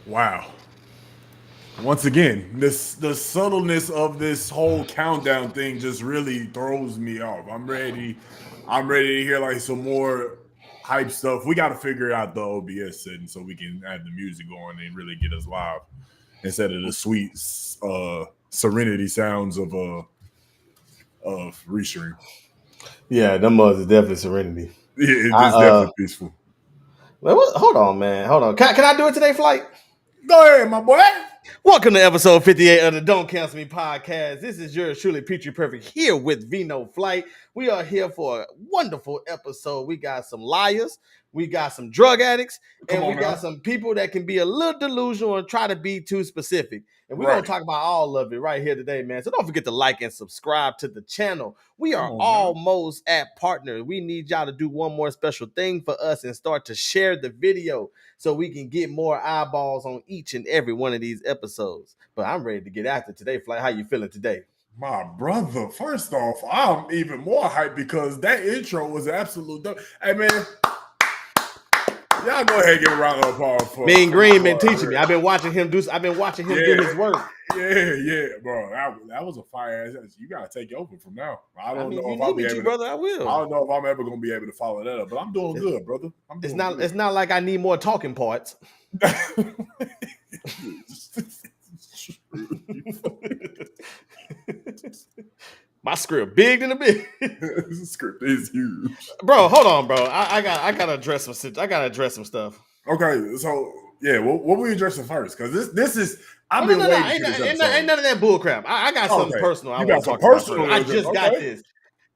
Wow. Once again, the subtleness of this whole countdown thing just really throws me off. I'm ready. I'm ready to hear like some more hype stuff. We got to figure out the OBS setting so we can have the music going and really get us live instead of the sweet serenity sounds of restream. Yeah, them mugs is definitely Serenity. Yeah, I it's definitely peaceful. hold on, man. Hold on. Can I do it today, Flight? Go ahead, my boy. Welcome to episode 58 of the Don't Cancel Me podcast. This is yours truly, Peachy Perfect, here with Vino Flight. We are here for a wonderful episode. We got some liars, we got some drug addicts, Come and we on got now. some people that can be a little delusional and try to be too specific. And we're going Right. to talk about all of it right here today, man. So don't forget to like and subscribe to the channel. We Come are on now. almost at partner. We need y'all to do one more special thing for us and start to share the video so we can get more eyeballs on each and every one of these episodes. But I'm ready to get after today, Flight. How you feeling today? My brother, first off, I'm even more hyped because that intro was absolute dope. Hey man, y'all go ahead and give a round of applause Mean for my Green been boy right teaching me. here. I've been watching him do. I've been watching him do his work. Yeah, bro. That was a fire ass. You gotta take over from now. I I don't mean, know you if I'll need be me to, able to. brother. I I will. don't know if I'm ever gonna be able to follow that up, but I'm doing It- good, brother. I'm It's doing not. good. It's not like I need more talking parts. My script big than a big. This script is huge. Bro, hold on, bro. I gotta address some. I gotta address some stuff. Okay, so yeah, what we addressing first? Because this is I've Oh no, been no, no! waiting for this Ain't episode. none of that bull crap. I got something Okay, personal I you want got to some talk about first. personal I address. just got Okay, this.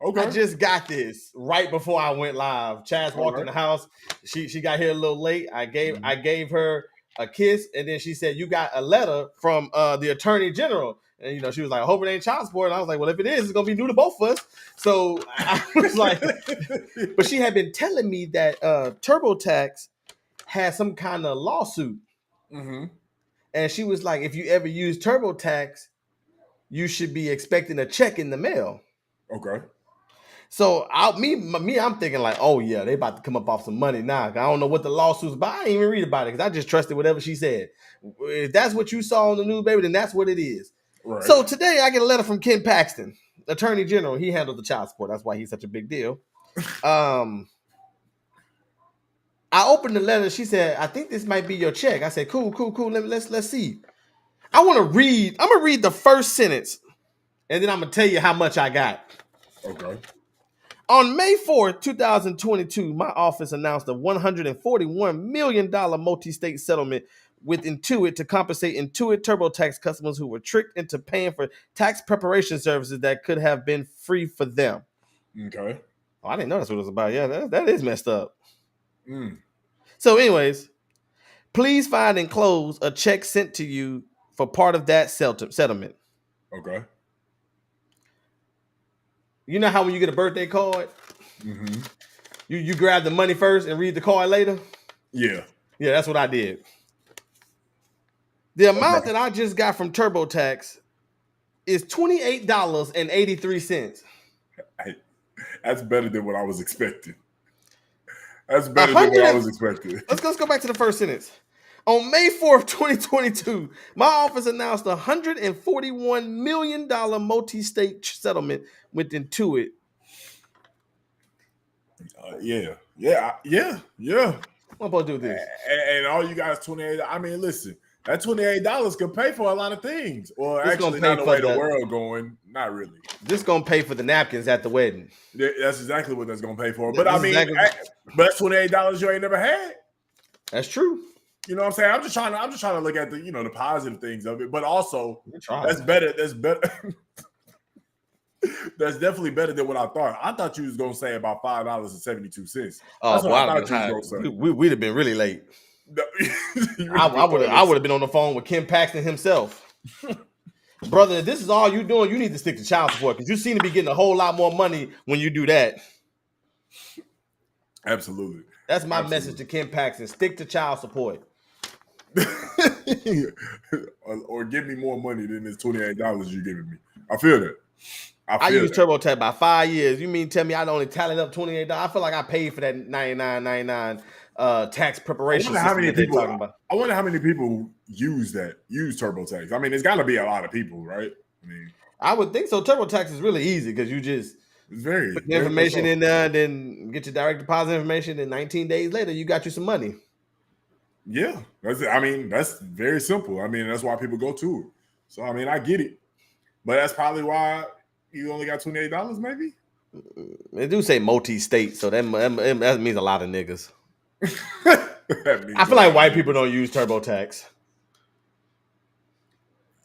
I okay, just got this right before I went live. Chaz walked in okay. the house. She got here a little late. Mhm. I gave her a kiss, and then she said, "You got a letter from the attorney general." And she was like, "I hope it ain't child support." And I was like, "Well, if it is, it's gonna be new to both of us." So I was like, but she had been telling me that TurboTax had some kind of lawsuit, Mhm. and she was like, "If you ever use TurboTax, you should be expecting a check in the mail." Okay. So I'm thinking like, oh yeah, they about to come up off some money now. I don't know what the lawsuit's about. I didn't even read about it because I just trusted whatever she said. If that's what you saw on the news, baby, then that's what it is. Right. So today I get a letter from Ken Paxton, Attorney General. He handles the child support. That's why he's such a big deal. I opened the letter. She said, "I think this might be your check." I said, "Cool. Let's see." I want to read. I'm gonna read the first sentence, and then I'm gonna tell you how much I got. Okay. On May 4th, 2022, my office announced a $141 million multi-state settlement with Intuit to compensate Intuit TurboTax customers who were tricked into paying for tax preparation services that could have been free for them. Okay. Oh, I didn't know that's what it was about. Yeah, that is messed up. Mm. So, anyways, please find enclosed a check sent to you for part of that settlement. Okay. You know how when you get a birthday card, Mm-hmm. you grab the money first and read the card later? Yeah. Yeah, that's what I did. The amount Okay. that I just got from TurboTax is $28.83. Hey, that's better than what I was expecting. That's A better than what hundred I and was expecting. let's go back to the first sentence. On May 4th, 2022, my office announced a $141 million multi-state settlement with Intuit. Yeah. What am I supposed to do with this? And all you guys 28. I mean, listen, that $28 can pay for a lot of things. Well, This gonna actually, pay not the for way the world going. Not really. this gonna pay for the napkins at the wedding. That's exactly what that's gonna pay for. But I This is mean, exactly but that's $28 you ain't never had. that's true. You know what I'm saying? I'm just trying to look at the positive things of it, but also We tried. that's better. That's better. That's definitely better than what I thought. I thought you was gonna say about $5.72. Oh That's boy, what I I'd have thought been you was high. gonna say. We'd have been really late. You I really would thought have been on the phone with Kim Paxton himself. Brother, if this is all you doing, you need to stick to child support because you seem to be getting a whole lot more money when you do that. Absolutely. That's my message to Kim Paxton. Stick to child support. or give me more money than this $28 you're giving me. I feel that. I used TurboTax about 5 years. You mean tell me I only tallied up $28? I feel like I paid for that $99.99 tax I preparation wonder how system many that they're people. talking about. I wonder how many people use TurboTax. I mean, it's got to be a lot of people, right? I mean, I would think so. TurboTax is really easy because you just it's very, put the very much information so. in there, and then get your direct deposit information, and 19 days later, you got you some money. Yeah, that's very simple. I mean, that's why people go to it. So I mean, I get it, but that's probably why you only got $28, maybe. They do say multi-state, so that means a lot of niggas. That I means a feel like lot of white people niggas. don't use TurboTax.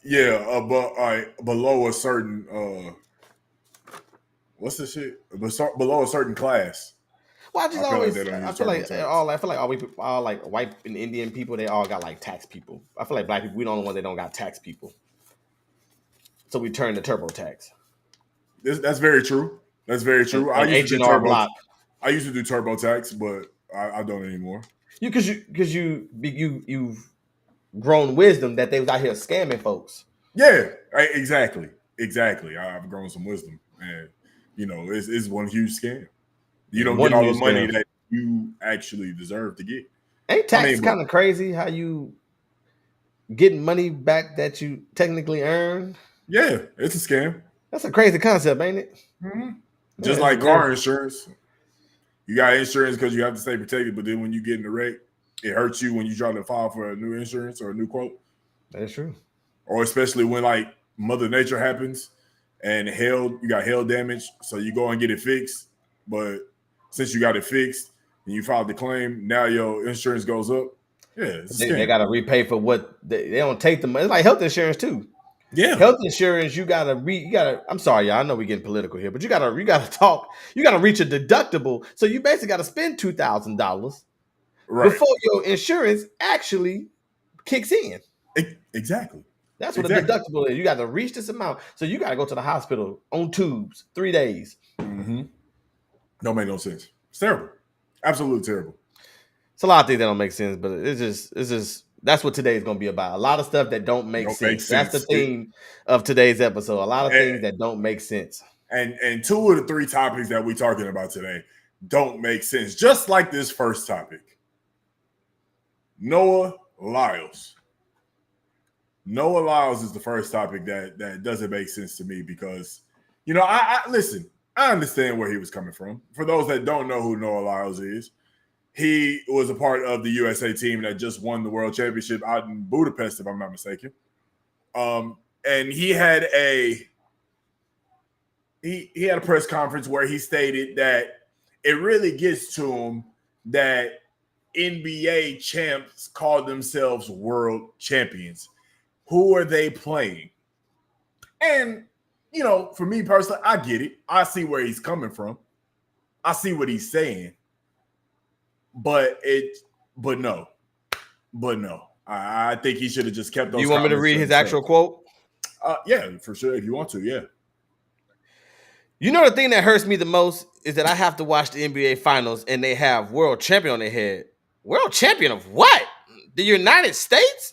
Yeah, but below a certain what's the shit? Below a certain class, Well, I just I feel like they always don't I use feel like TurboTax. all like white and Indian people, they all got like tax people. I feel like black people, we the only ones that don't got tax people. So we turn to TurboTax. That's very true. That's very true. And H&R Block. I used to do TurboTax, but I don't anymore. You've grown wisdom that they was out here scamming folks. Yeah, exactly. I've grown some wisdom, and it's one huge scam. You don't get One all the huge money scam. that you actually deserve to get. Ain't I tax mean, but kind of crazy how you getting money back that you technically earned? yeah, it's a scam. That's a crazy concept, ain't it? Mhm. Yeah, Just it's a like very car insurance. You got insurance because you have to stay protected, but then when you get in the wreck, it hurts you when you try to file for a new insurance or a new quote. that's true. Or especially when like Mother Nature happens and you got hail damage, so you go and get it fixed. But since you got it fixed and you filed the claim, now your insurance goes up. Yeah, it's a They scam. got to repay for what they don't take the money. It's like health insurance too. Yeah, Health insurance, you gotta. I'm sorry, y'all. I know we're getting political here, but you gotta talk. You gotta reach a deductible. So you basically got to spend $2,000 right. before your insurance actually kicks in. Exactly. That's what a Exactly. deductible is. You got to reach this amount. So you got to go to the hospital on tubes 3 days. Mm-hmm. Don't make no sense. It's terrible. Absolutely terrible. It's a lot of things that don't make sense, but it's just that's what today is going to be about. A lot of stuff that don't make Don't make sense. That's the sense. It, theme of today's episode. A lot of and, things that don't make sense. and two of the three topics that we're talking about today don't make sense. Just like this first topic. Noah Lyles. Noah Lyles is the first topic that doesn't make sense to me because, I listen, I understand where he was coming from. For those that don't know who Noah Lyles is, he was a part of the USA team that just won the world championship out in Budapest, if I'm not mistaken. And he had a press conference where he stated that it really gets to him that NBA champs call themselves world champions. Who are they playing? And, for me personally, I get it. I see where he's coming from. I see what he's saying. But no. I think he should have just kept those You want me to comments read to his himself. actual quote? Yeah, for sure. If you want to, yeah. You know the thing that hurts me the most is that I have to watch the NBA finals and they have world champion on their head. World champion of what? The United States?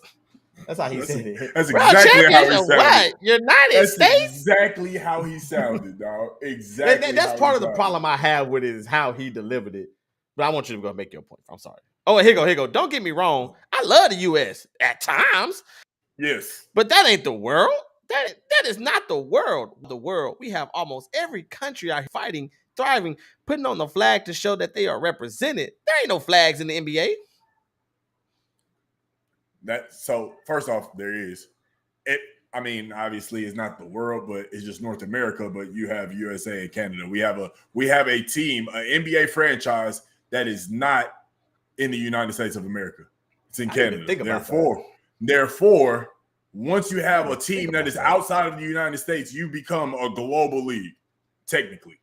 That's how he said it. That's World exactly how champions he of sounded. what? United That's States? exactly how he sounded, dog. Exactly. That's how part he of the sounded. problem I have with it is how he delivered it. But I want you to go make your point. I'm sorry. Oh, here you go. Don't get me wrong. I love the US at times, Yes. but that ain't the world. That is not the world. The world. We have almost every country out here fighting, thriving, putting on the flag to show that they are represented. There ain't no flags in the NBA. So first off, there is. Obviously it's not the world, but it's just North America, but you have USA and Canada. We have a team, an NBA franchise that is not in the United States of America. It's in Canada. Therefore, once you have a team that is outside of the United States, you become a global league, technically.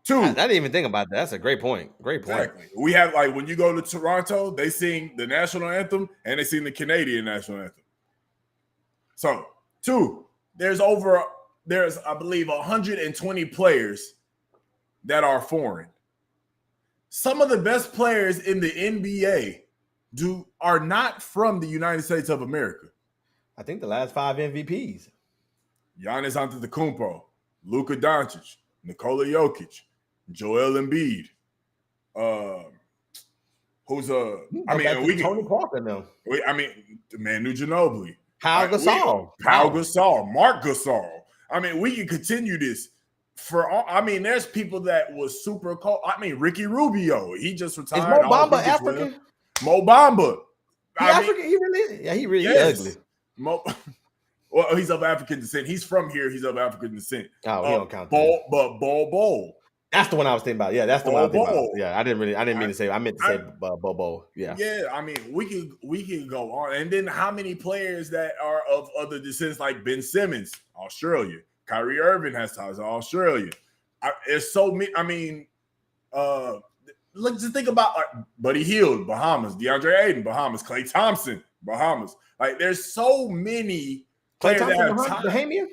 Two. I didn't even think about that. That's a great point. Great point. Exactly. We have, like, when you go to Toronto, they sing the national anthem and they sing the Canadian national anthem. So, two, there's I believe 120 players that are foreign. Some of the best players in the NBA are not from the United States of America. I think the last 5 MVPs. Giannis Antetokounmpo, Luka Doncic, Nikola Jokic, Joel Embiid. Who's I Go mean, back to we Tony can. Parker now. I mean, the Manu Ginobili, Pau Gasol. Pau Gasol, Mark Gasol. I mean, we can continue this for all. I mean, there's people that was super cold. I mean, Ricky Rubio, he just Is retired. Mo All Bamba Peak as well. African? Mo Bamba. He I mean, African? He really is? Yeah, he really yes. ugly. Well, he's of African descent. He's from here. He's of African descent. Oh, he don't count. Bol. That's the one I was thinking about. Yeah, that's the one I was thinking about. Bol. Yeah, I didn't mean to say. I meant to say Bobo. Yeah. Yeah, I mean, we can go on. And then how many players that are of other descents, like Ben Simmons, Australia. Kyrie Irving has ties to Australia. It's so many. I mean, let's just think about Buddy Hield, Bahamas, DeAndre Ayton, Bahamas, Klay Thompson, Bahamas. Like, there's so many players that have Bahamian?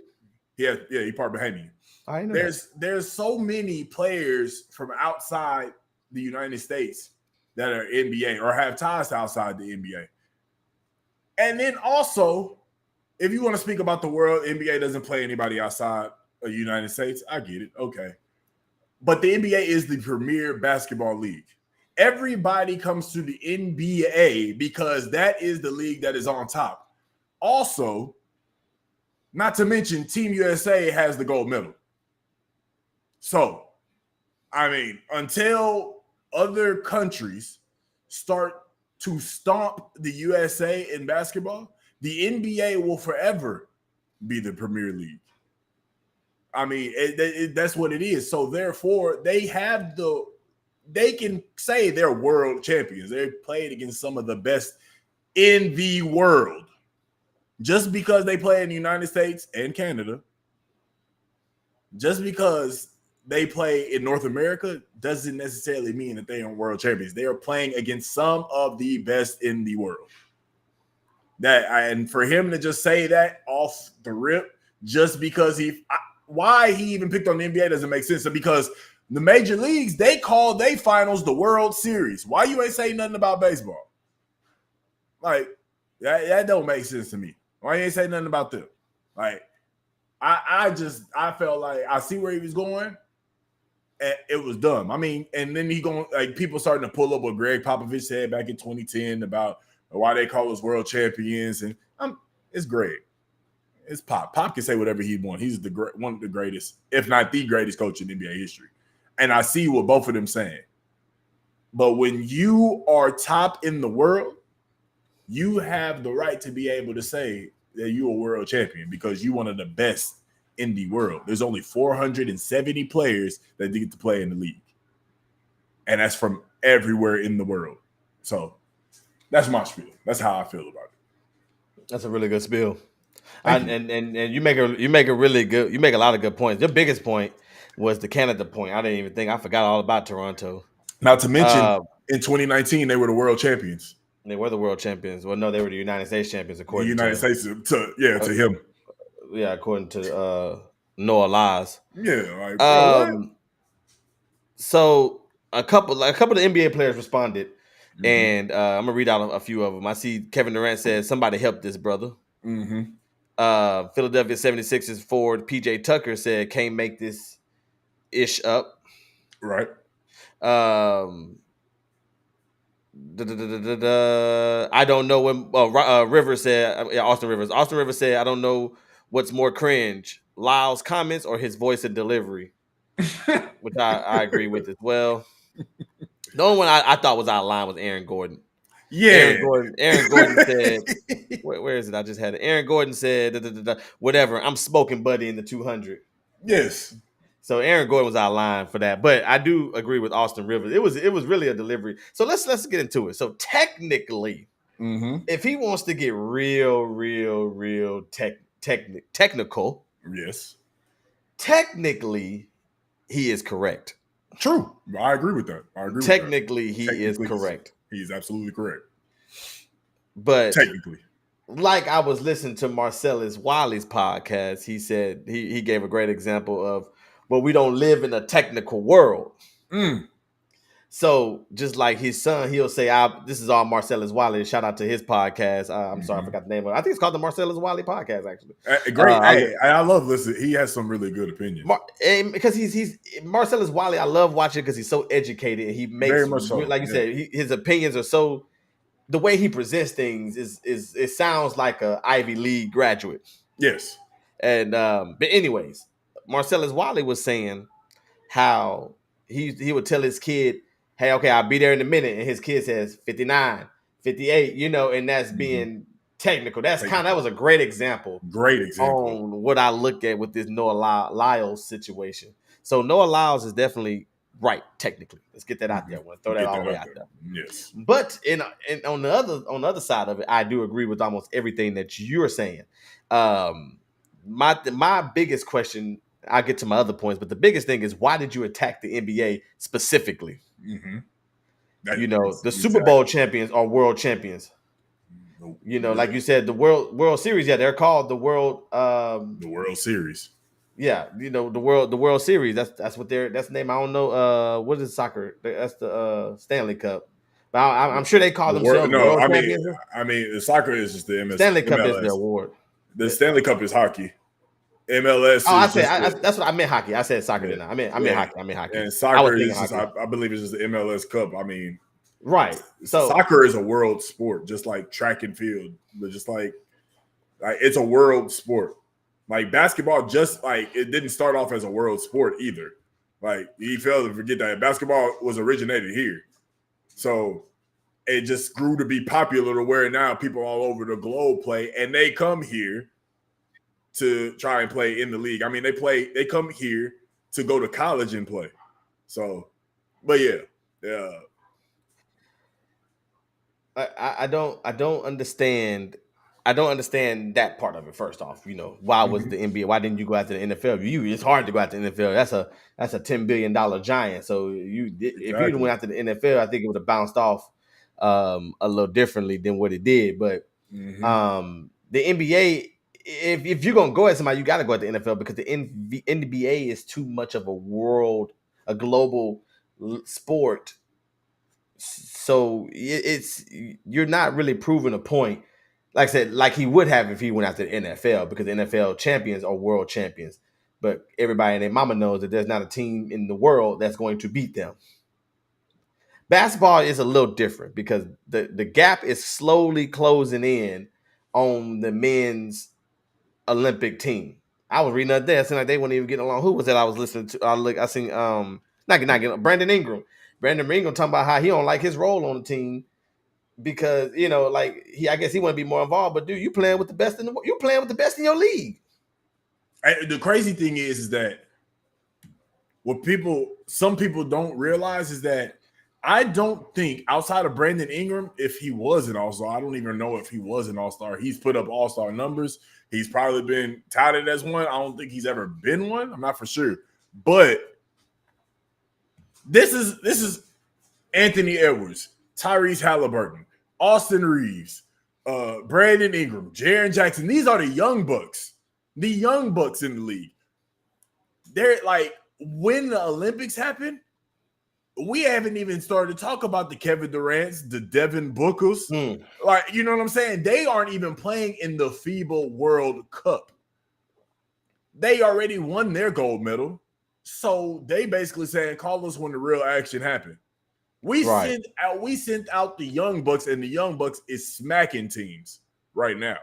Yeah, he part Bahamian. I know there's so many players from outside the United States that are NBA or have ties to outside the NBA. And then also, if you want to speak about the world, NBA doesn't play anybody outside of the United States. I get it. Okay. But the NBA is the premier basketball league. Everybody comes to the NBA because that is the league that is on top. Also, not to mention, Team USA has the gold medal. So, I mean, until other countries start to stomp the USA in basketball, the NBA will forever be the premier league. I mean, that's what it is. So, therefore, they can say they're world champions. They played against some of the best in the world. Just because they play in the United States and Canada, just because they play in North America doesn't necessarily mean that they are world champions. They are playing against some of the best in the world. And for him to just say that off the rip, just because why he even picked on the NBA doesn't make sense. Because the major leagues, they call their finals the World Series. Why you ain't say nothing about baseball? Like, that don't make sense to me. Why you ain't say nothing about them? Like, I felt like I see where he was going. And it was dumb. I mean, and then people starting to pull up what Greg Popovich said back in 2010 about why they call us world champions. And it's great. It's Pop. Pop can say whatever he wants. He's one of the greatest, if not the greatest coach in NBA history. And I see what both of them saying. But when you are top in the world, you have the right to be able to say that you're a world champion because you're one of the best in the world. There's only 470 players that get to play in the league. And that's from everywhere in the world. So that's my spiel. That's how I feel about it. That's a really good spiel. And you make a lot of good points. Your biggest point was the Canada point. I forgot all about Toronto. Not to mention, in 2019, they were the world champions. They were the world champions. Well, no, they were the United States champions, according to him. Yeah, according to Noah Lyles. Yeah, like so a couple of the NBA players responded, and I'm gonna read out a few of them. I see Kevin Durant says, "Somebody help this brother." Philadelphia 76ers forward PJ Tucker said, "Can't make this ish up." Right. I don't know when Rivers said, Austin Rivers said, "I don't know what's more cringe, Lyles' comments or his voice and delivery," which I agree with as well. The only one I thought was out of line was Aaron Gordon. Yeah. Aaron Gordon said, where is it? I just had it. Aaron Gordon said, whatever, I'm smoking Buddy in the 200. Yes. So Aaron Gordon was out of line for that, but I do agree with Austin Rivers. It was really a delivery. So let's get into it. So technically, if he wants to get real technical, yes, technically he is correct. True, I agree with that. Technically, he is correct. He is absolutely correct. But technically, like I was listening to Marcellus Wiley's podcast, he said he gave a great example of, well, we don't live in a technical world. So just like his son, he'll say, "This is all Marcellus Wiley." Shout out to his podcast. I'm sorry, I forgot the name of it. I think it's called the Marcellus Wiley podcast. Actually, Great. I Hey, I love listening. He has some really good opinions. Because he's Marcellus Wiley. I love watching because he's so educated. He makes, Very much so. like you said, his opinions are so. The way he presents things is it sounds like a Ivy League graduate. Yes. And but anyways, Marcellus Wiley was saying how he would tell his kid, "Hey, okay, I'll be there in a minute," and his kid says 59, 58, and that's being technical. That was a great example. Great example On what I look at with this Noah Lyles situation. So Noah Lyles is definitely right technically. Let's get that out there. I want to throw that all the way out there. Yes. But on the other side of it, I do agree with almost everything that you're saying. My biggest question, I'll get to my other points, but the biggest thing is, why did you attack the NBA specifically? The Super Bowl champions are world champions. Like you said, the World Series, they're called the World Series. Yeah, the World Series. That's what that's the name. I don't know. What is soccer? That's the Stanley Cup. But I'm sure they call themselves World Champions. I mean, the soccer is just the Stanley Cup MLS. is their award. The Stanley Cup is hockey. MLS. That's what I meant. Hockey. I said soccer. Didn't I? I meant hockey. I meant hockey. And soccer is just, I believe it's just the MLS Cup. I mean, right. So soccer is a world sport, just like track and field, but just like it's a world sport. Like basketball, just like it didn't start off as a world sport either. Like you failed to forget that basketball was originated here, so it just grew to be popular to where now people all over the globe play, and they come here to try and play in the league. I mean, they come here to go to college and play. So, but yeah. I don't understand. I don't understand that part of it. First off, why was the NBA? Why didn't you go out to the NFL? It's hard to go out to the NFL. That's a $10 billion giant. So if you went out to the NFL, I think it would have bounced off a little differently than what it did. But the NBA, if you're gonna go at somebody, you got to go at the NFL because the NBA is too much of a global sport. So you're not really proving a point. Like I said, like he would have if he went after the NFL, because the NFL champions are world champions. But everybody and their mama knows that there's not a team in the world that's going to beat them. Basketball is a little different because the gap is slowly closing in on the men's Olympic team. I was reading that there, it seemed like they weren't even getting along. Who was that I was listening to? I seen Brandon Ingram. Brandon Ingram talking about how he don't like his role on the team because I guess he want to be more involved. But dude, you playing with the best in your league. The crazy thing is that what some people don't realize is that I don't think outside of Brandon Ingram, if he was an all-star, I don't even know if he was an all-star. He's put up all-star numbers. He's probably been touted as one. I don't think he's ever been one. I'm not for sure. But this is Anthony Edwards, Tyrese Halliburton, Austin Reeves, Brandon Ingram, Jaren Jackson. These are the young bucks. The young bucks in the league. They're like, when the Olympics happen, we haven't even started to talk about the Kevin Durant's, the Devin Bookers. Like, you know what I'm saying? They aren't even playing in the FIBA World Cup. They already won their gold medal. So they basically saying, call us when the real action happened. We sent out the young bucks, and the young bucks is smacking teams right now.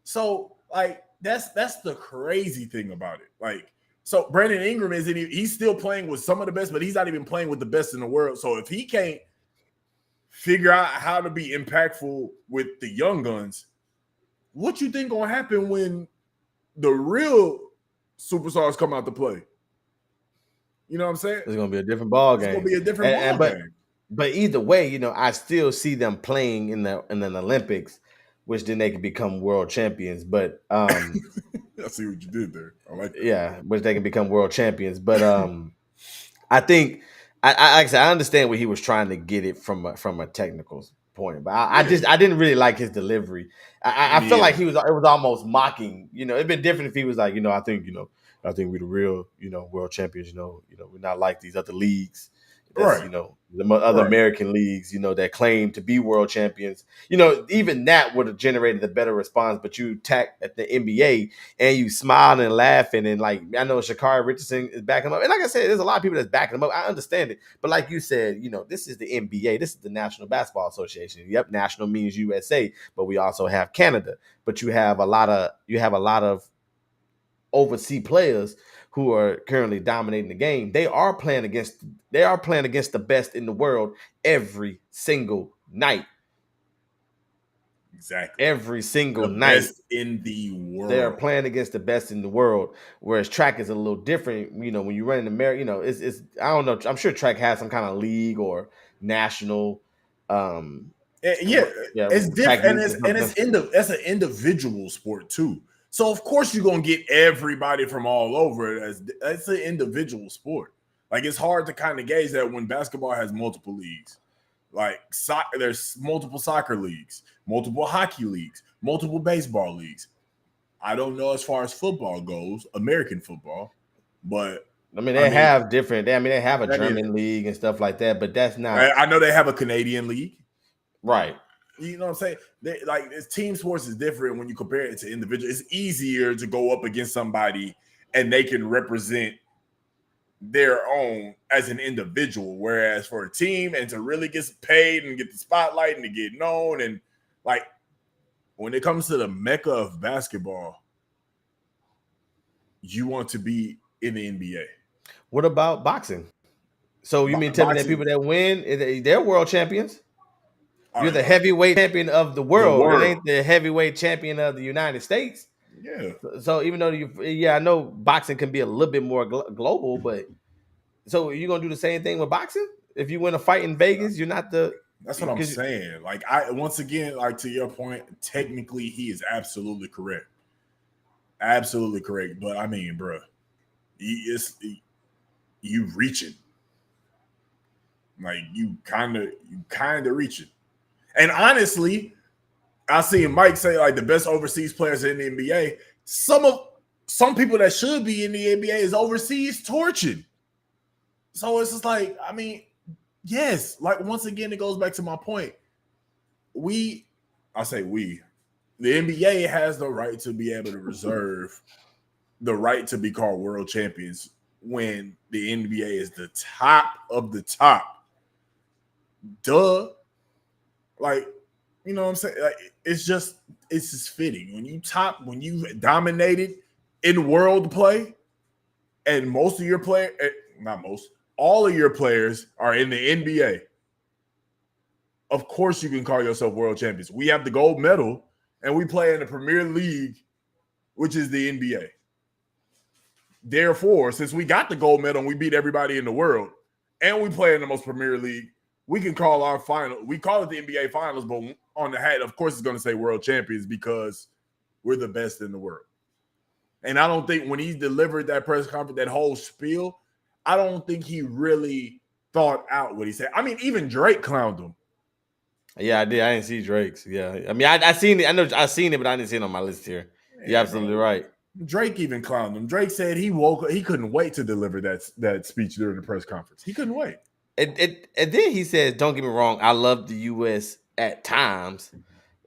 So, like, that's the crazy thing about it. Like, so Brandon Ingram he's still playing with some of the best, but he's not even playing with the best in the world. So if he can't figure out how to be impactful with the young guns, what you think gonna happen when the real superstars come out to play? You know what I'm saying? It's gonna be a different ball game. It's gonna be a different ball game. But either way, I still see them playing in the Olympics, which then they can become world champions. But I see what you did there. I like that. Yeah, which they can become world champions. But I think I understand where he was trying to get it from a technical point, but I didn't really like his delivery. I felt like it was almost mocking. It'd been different if he was like, I think we're the real, world champions. We're not like these other leagues. That's Right. the other Right. American leagues, that claim to be world champions. Even that would have generated a better response. But you attack at the NBA and you smiling and laughing, and like I know Shakari Richardson is backing him up, and like I said, there's a lot of people that's backing him up. I understand it, but like you said, this is the NBA, this is the National Basketball Association. Yep, national means USA, but we also have Canada. But you have a lot of overseas players who are currently dominating the game. They are playing against the best in the world every single night. Exactly. Every single The night. best in the They are world. playing against the best in the world. Whereas track is a little different. When you run in America, it's I don't know. I'm sure track has some kind of league or national um Yeah, yeah, it's track different, and meets or it's and something. it's an individual sport too. So of course you're gonna get everybody from all over. As it's an individual sport. Like it's hard to kind of gauge that when basketball has multiple leagues. Like there's multiple soccer leagues, multiple hockey leagues, multiple baseball leagues. I don't know as far as football goes, American football, but I mean, I they mean have different. They have a that is. German league and stuff like that, but that's not I know they have a Canadian league. right. You know what I'm saying? Like it's team sports is different when you compare it to individual. It's easier to go up against somebody and they can represent their own as an individual. Whereas for a team and to really get paid and get the spotlight and to get known and like when it comes to the mecca of basketball, you want to be in the NBA. What about boxing? So you mean tell me that Boxing, people that win, they're world champions? You're the uh, heavyweight champion of the the world. It world. ain't the heavyweight champion of the United States. Yeah, So even though I know boxing can be a little bit more global, but so you're gonna do the same thing with boxing? If you win a fight in Vegas, you're not the that's what I'm because saying. Like I once again, like to your point, technically he is absolutely correct. Absolutely correct. But I mean, bro, it's you reaching. Like you kind of reaching. And honestly, I seen Mike say like the best overseas players in the NBA. Some people that should be in the NBA is overseas torching. So it's just like, I mean, yes, like once again, it goes back to my point. We, I say we, the NBA has the right to be able to reserve the right to be called world champions when the NBA is the top of the top. Duh. Like, you know what I'm saying? Like, it's just fitting. When you dominated in world play, and most of your player, not most, all of your players are in the NBA. Of course, you can call yourself world champions. We have the gold medal, and we play in the Premier League, which is the NBA. Therefore, since we got the gold medal and we beat everybody in the world, and we play in the most Premier League, we can call our final. We call it the NBA Finals, but on the hat, of course, it's going to say World Champions because we're the best in the world. And I don't think when he delivered that press conference, that whole spiel, I don't think he really thought out what he said. I mean, even Drake clowned him. yeah, I did. I didn't see Drake's. Yeah, I mean, I seen it. I know I seen it, but I didn't see it on my list here. You're Yeah, absolutely bro. right. Drake even clowned him. Drake said he woke up, he couldn't wait to deliver that speech during the press conference. He couldn't wait. And then he says, "Don't get me wrong, I love the U.S. at times."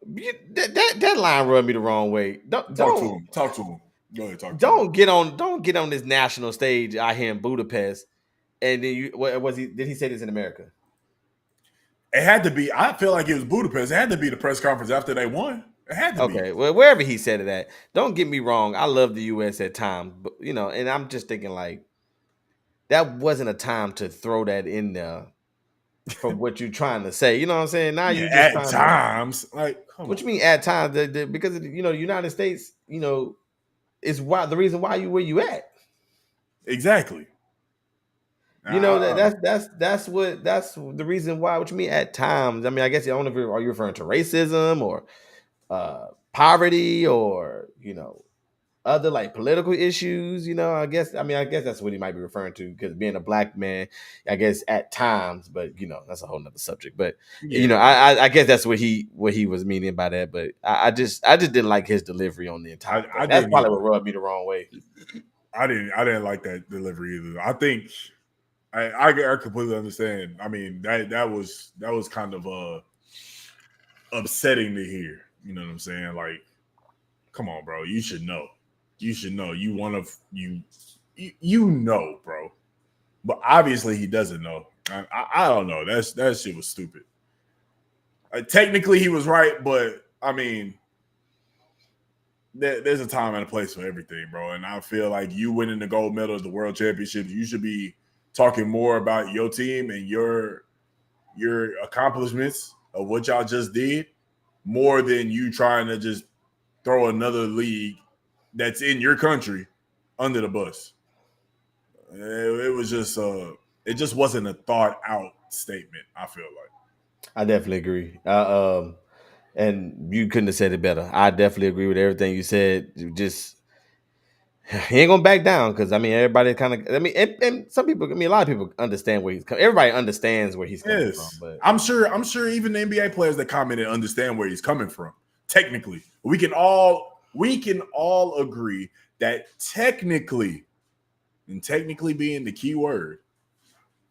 That line rubbed me the wrong way. Don't Talk to don't him. Talk to him. Go ahead, talk to him. don't get on this national stage out here in Budapest. And then what was he? Did he say this in America? It had to be. I feel like it was Budapest. It had to be the press conference after they won. It had to be. Okay, well, wherever he said it at. Don't get me wrong, I love the U.S. at times, but and I'm just thinking like that wasn't a time to throw that in there from what you're trying to say. You know what I'm saying? Now Yeah, you just at trying to. times. Like, come What on. you mean at times? Because the United States, is why the reason why you where you at. Exactly. That's the reason why. What you mean at times? I mean, I guess I don't know if are you referring to racism or poverty or other like political issues. I guess that's what he might be referring to because being a black man, I guess at times, but that's a whole nother subject. But Yeah. I guess that's what he was meaning by that. But I just didn't like his delivery on the entire thing. I That's didn't probably what either. rubbed me the wrong way. I didn't like that delivery either. I think I completely understand. I mean that was kind of upsetting to hear. You know what I'm saying? Like, come on, bro. You should know. You should know. You one of you know, bro. But obviously he doesn't know. I don't know. That shit was stupid. Technically he was right, but I mean, there's a time and a place for everything, bro. And I feel like you winning the gold medal at the World Championships, you should be talking more about your team and your accomplishments of what y'all just did, more than you trying to just throw another league that's in your country under the bus. It was just it just wasn't a thought out statement. I feel like. I definitely agree. And you couldn't have said it better. I definitely agree with everything you said. You just he ain't gonna back down because I mean everybody kind of I mean and some people I mean a lot of people understand where he's coming. Everybody understands where he's coming from, Yes, but I'm sure even the NBA players that commented understand where he's coming from. Technically, we can all agree that technically, and technically being the key word,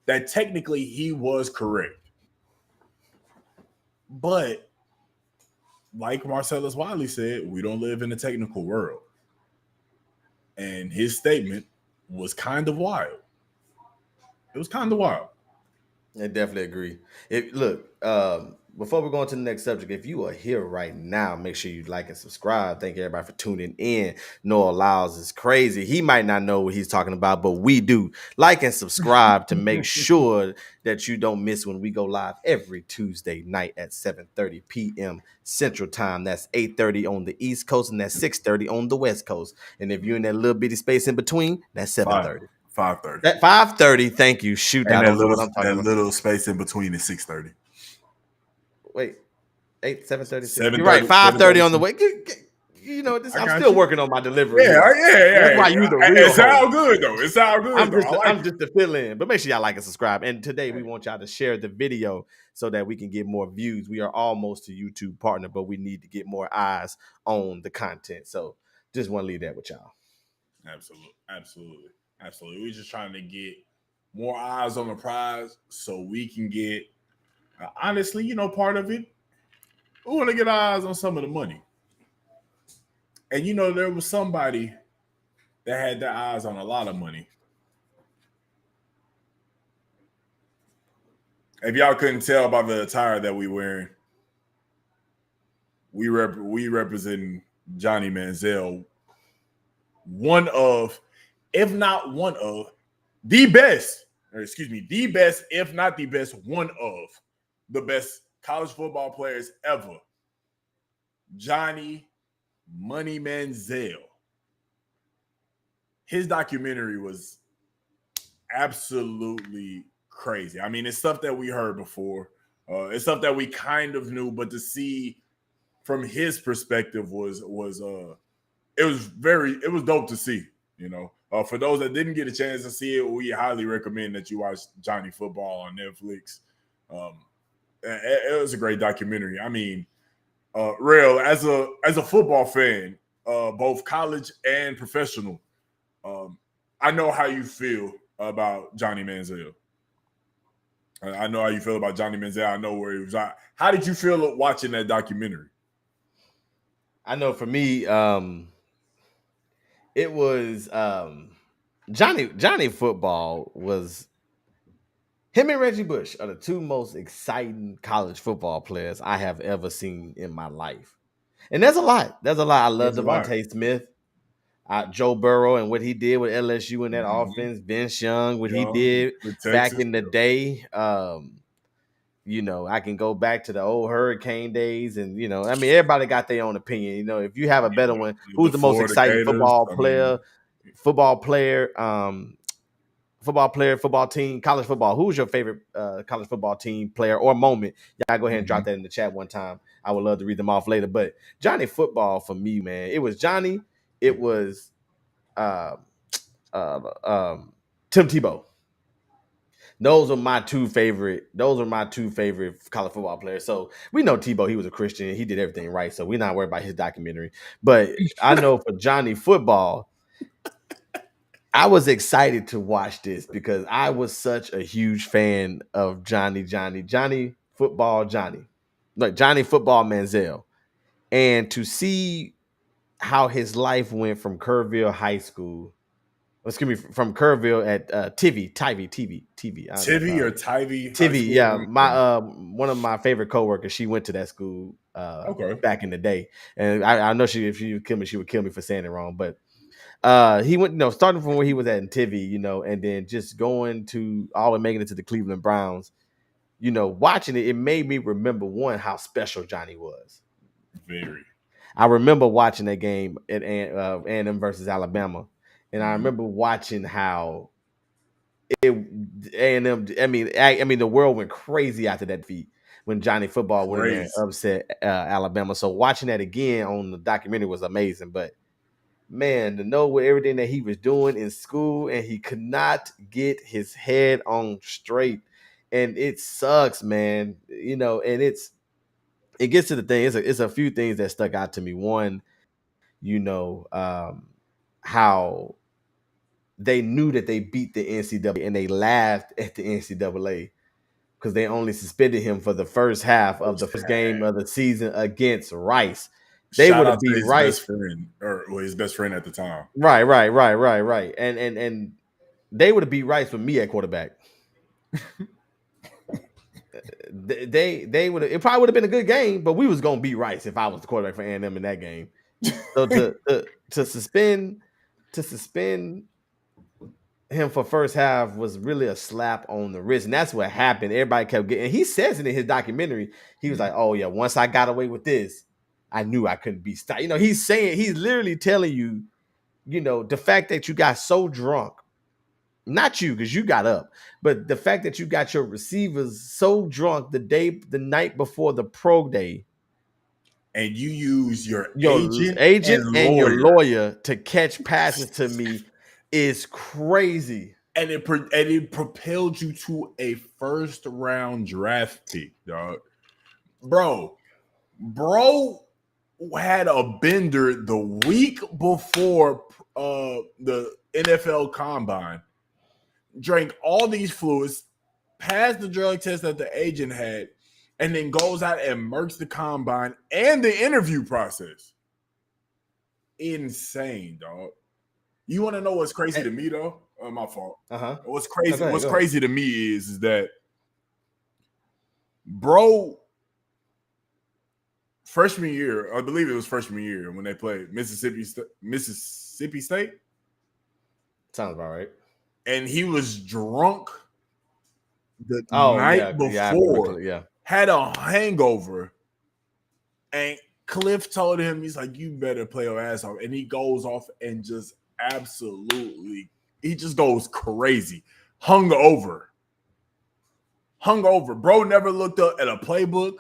that technically he was correct. But like Marcellus Wiley said, we don't live in a technical world. And his statement was kind of wild. It was kind of wild. I definitely agree. Look, before we go on to the next subject, if you are here right now, make sure you like and subscribe. Thank everybody for tuning in. Noah Lyles is crazy. He might not know what he's talking about, but we do. Like and subscribe to make sure that you don't miss when we go live every Tuesday night at 7:30 p.m. Central Time. That's 8:30 on the East Coast, and that's 6:30 on the West Coast. And if you're in that little bitty space in between, that's Five 7:30. 5:30. At 5:30, thank you. Shoot, And I that don't know little what I'm talking that about. little space in between is 6:30. Wait, 7:36. You're right. 7:30. 5:30 on the 7:30. way. You know this. I I'm got still you. working on my delivery Yeah, here. yeah, That's yeah, why you the yeah. real It host. sounds good though. It sounds good though. I like I'm it. just to fill in. But make sure y'all like and subscribe. And today we want y'all to share the video so that we can get more views. We are almost a YouTube partner, but we need to get more eyes on the content. So just want to leave that with y'all. Absolutely, absolutely, absolutely. We're just trying to get more eyes on the prize so we can get. Honestly, part of it, we want to get eyes on some of the money. And there was somebody that had their eyes on a lot of money. If y'all couldn't tell by the attire that we wearing, we represent Johnny Manziel, one of, if not one of, the best, or excuse me, the best, if not the best, one of the best college football players ever. Johnny Money Manziel. His documentary was absolutely crazy. I mean, it's stuff that we heard before. It's stuff that we kind of knew, but to see from his perspective it was dope to see. For those that didn't get a chance to see it, we highly recommend that you watch Johnny Football on Netflix. It was a great documentary. I mean, real as a football fan, both college and professional. I know how you feel about Johnny Manziel. I know how you feel about Johnny Manziel. I know where he was at. How did you feel watching that documentary? I know for me, it was Johnny Football was him and Reggie Bush are the two most exciting college football players I have ever seen in my life. And there's a lot. There's a lot. I love There's a lot. Devontae Smith, Joe Burrow, and what he did with LSU in that Mm-hmm. offense. Vince Young, what he Young did with back Texas. in the day. I can go back to the old Hurricane days, and I mean, everybody got their own opinion. If you have a better one, The who's the most Florida exciting Gators. I mean, football player, football team, college football? Who's your favorite college football team player or moment? Y'all go ahead and drop mhm. that in the chat one time. I would love to read them off later. But Johnny Football for me, man, it was Johnny. It was uh, uh, um, Tim Tebow. Those are my two favorite. Those are my two favorite college football players. So we know Tebow. He was a Christian. He did everything right. So we're not worried about his documentary. But I know for Johnny Football, I was excited to watch this because I was such a huge fan of Johnny Football Johnny, like Johnny Football Manziel, and to see how his life went from Kerrville High School, excuse me, from Kerrville at Tivy, Tivy or Tivy High Tivy, School? yeah. My one of my favorite coworkers, she went to that school Okay, back in the day. And I know she if she would kill me, she would kill me for saying it wrong. But he went, starting from where he was at in Tivy, and then just going to all and making it to the Cleveland Browns, watching it, it made me remember one, how special Johnny was. very. I remember watching that game at A&M versus Alabama, and I Mhm. remember watching how it A&M. I mean, the world went crazy after that defeat when Johnny Football went in there and Crazy. upset Alabama. So watching that again on the documentary was amazing. But man, to know what everything that he was doing in school and he could not get his head on straight, and it sucks, man. And it gets to the thing. It's a few things that stuck out to me. One, you know, um, how they knew that they beat the NCAA and they laughed at the NCAA because they only suspended him for the first half of the First first game half. of the season against Rice. They Shout would out have to beat his best Rice. friend, or well, his best friend at the time. Right. And they would have beat Rice with me at quarterback. They would have. It probably would have been a good game, but we was gonna beat Rice if I was the quarterback for A&M in that game. So to suspend him for first half was really a slap on the wrist, and that's what happened. Everybody kept getting. And he says it in his documentary. He was like, "Oh yeah, once I got away with this, I knew I couldn't be stopped." He's literally telling you, the fact that you got so drunk, not you because you got up, but the fact that you got your receivers so drunk the night before the pro day, And you use your your agent and agent and your lawyer, lawyer to catch passes to me is crazy. and it propelled you to a first round draft pick, dog. Bro, bro had a bender the week before the NFL Combine, drank all these fluids, passed the drug test that the agent had, and then goes out and murks the combine and the interview process. Insane, dog. You want to know what's crazy to me though? My fault. Uh huh. What's No, crazy? go ahead. What's Go ahead. crazy to me is that bro, freshman year, I believe it was freshman year when they played Mississippi State, Sounds about right. and he was drunk the Oh night yeah. I remember. before, Yeah. had a hangover, and Cliff told him, he's like, you better play your ass off. And he goes off and just absolutely, he just goes crazy. Hung over. Bro never looked up at a playbook.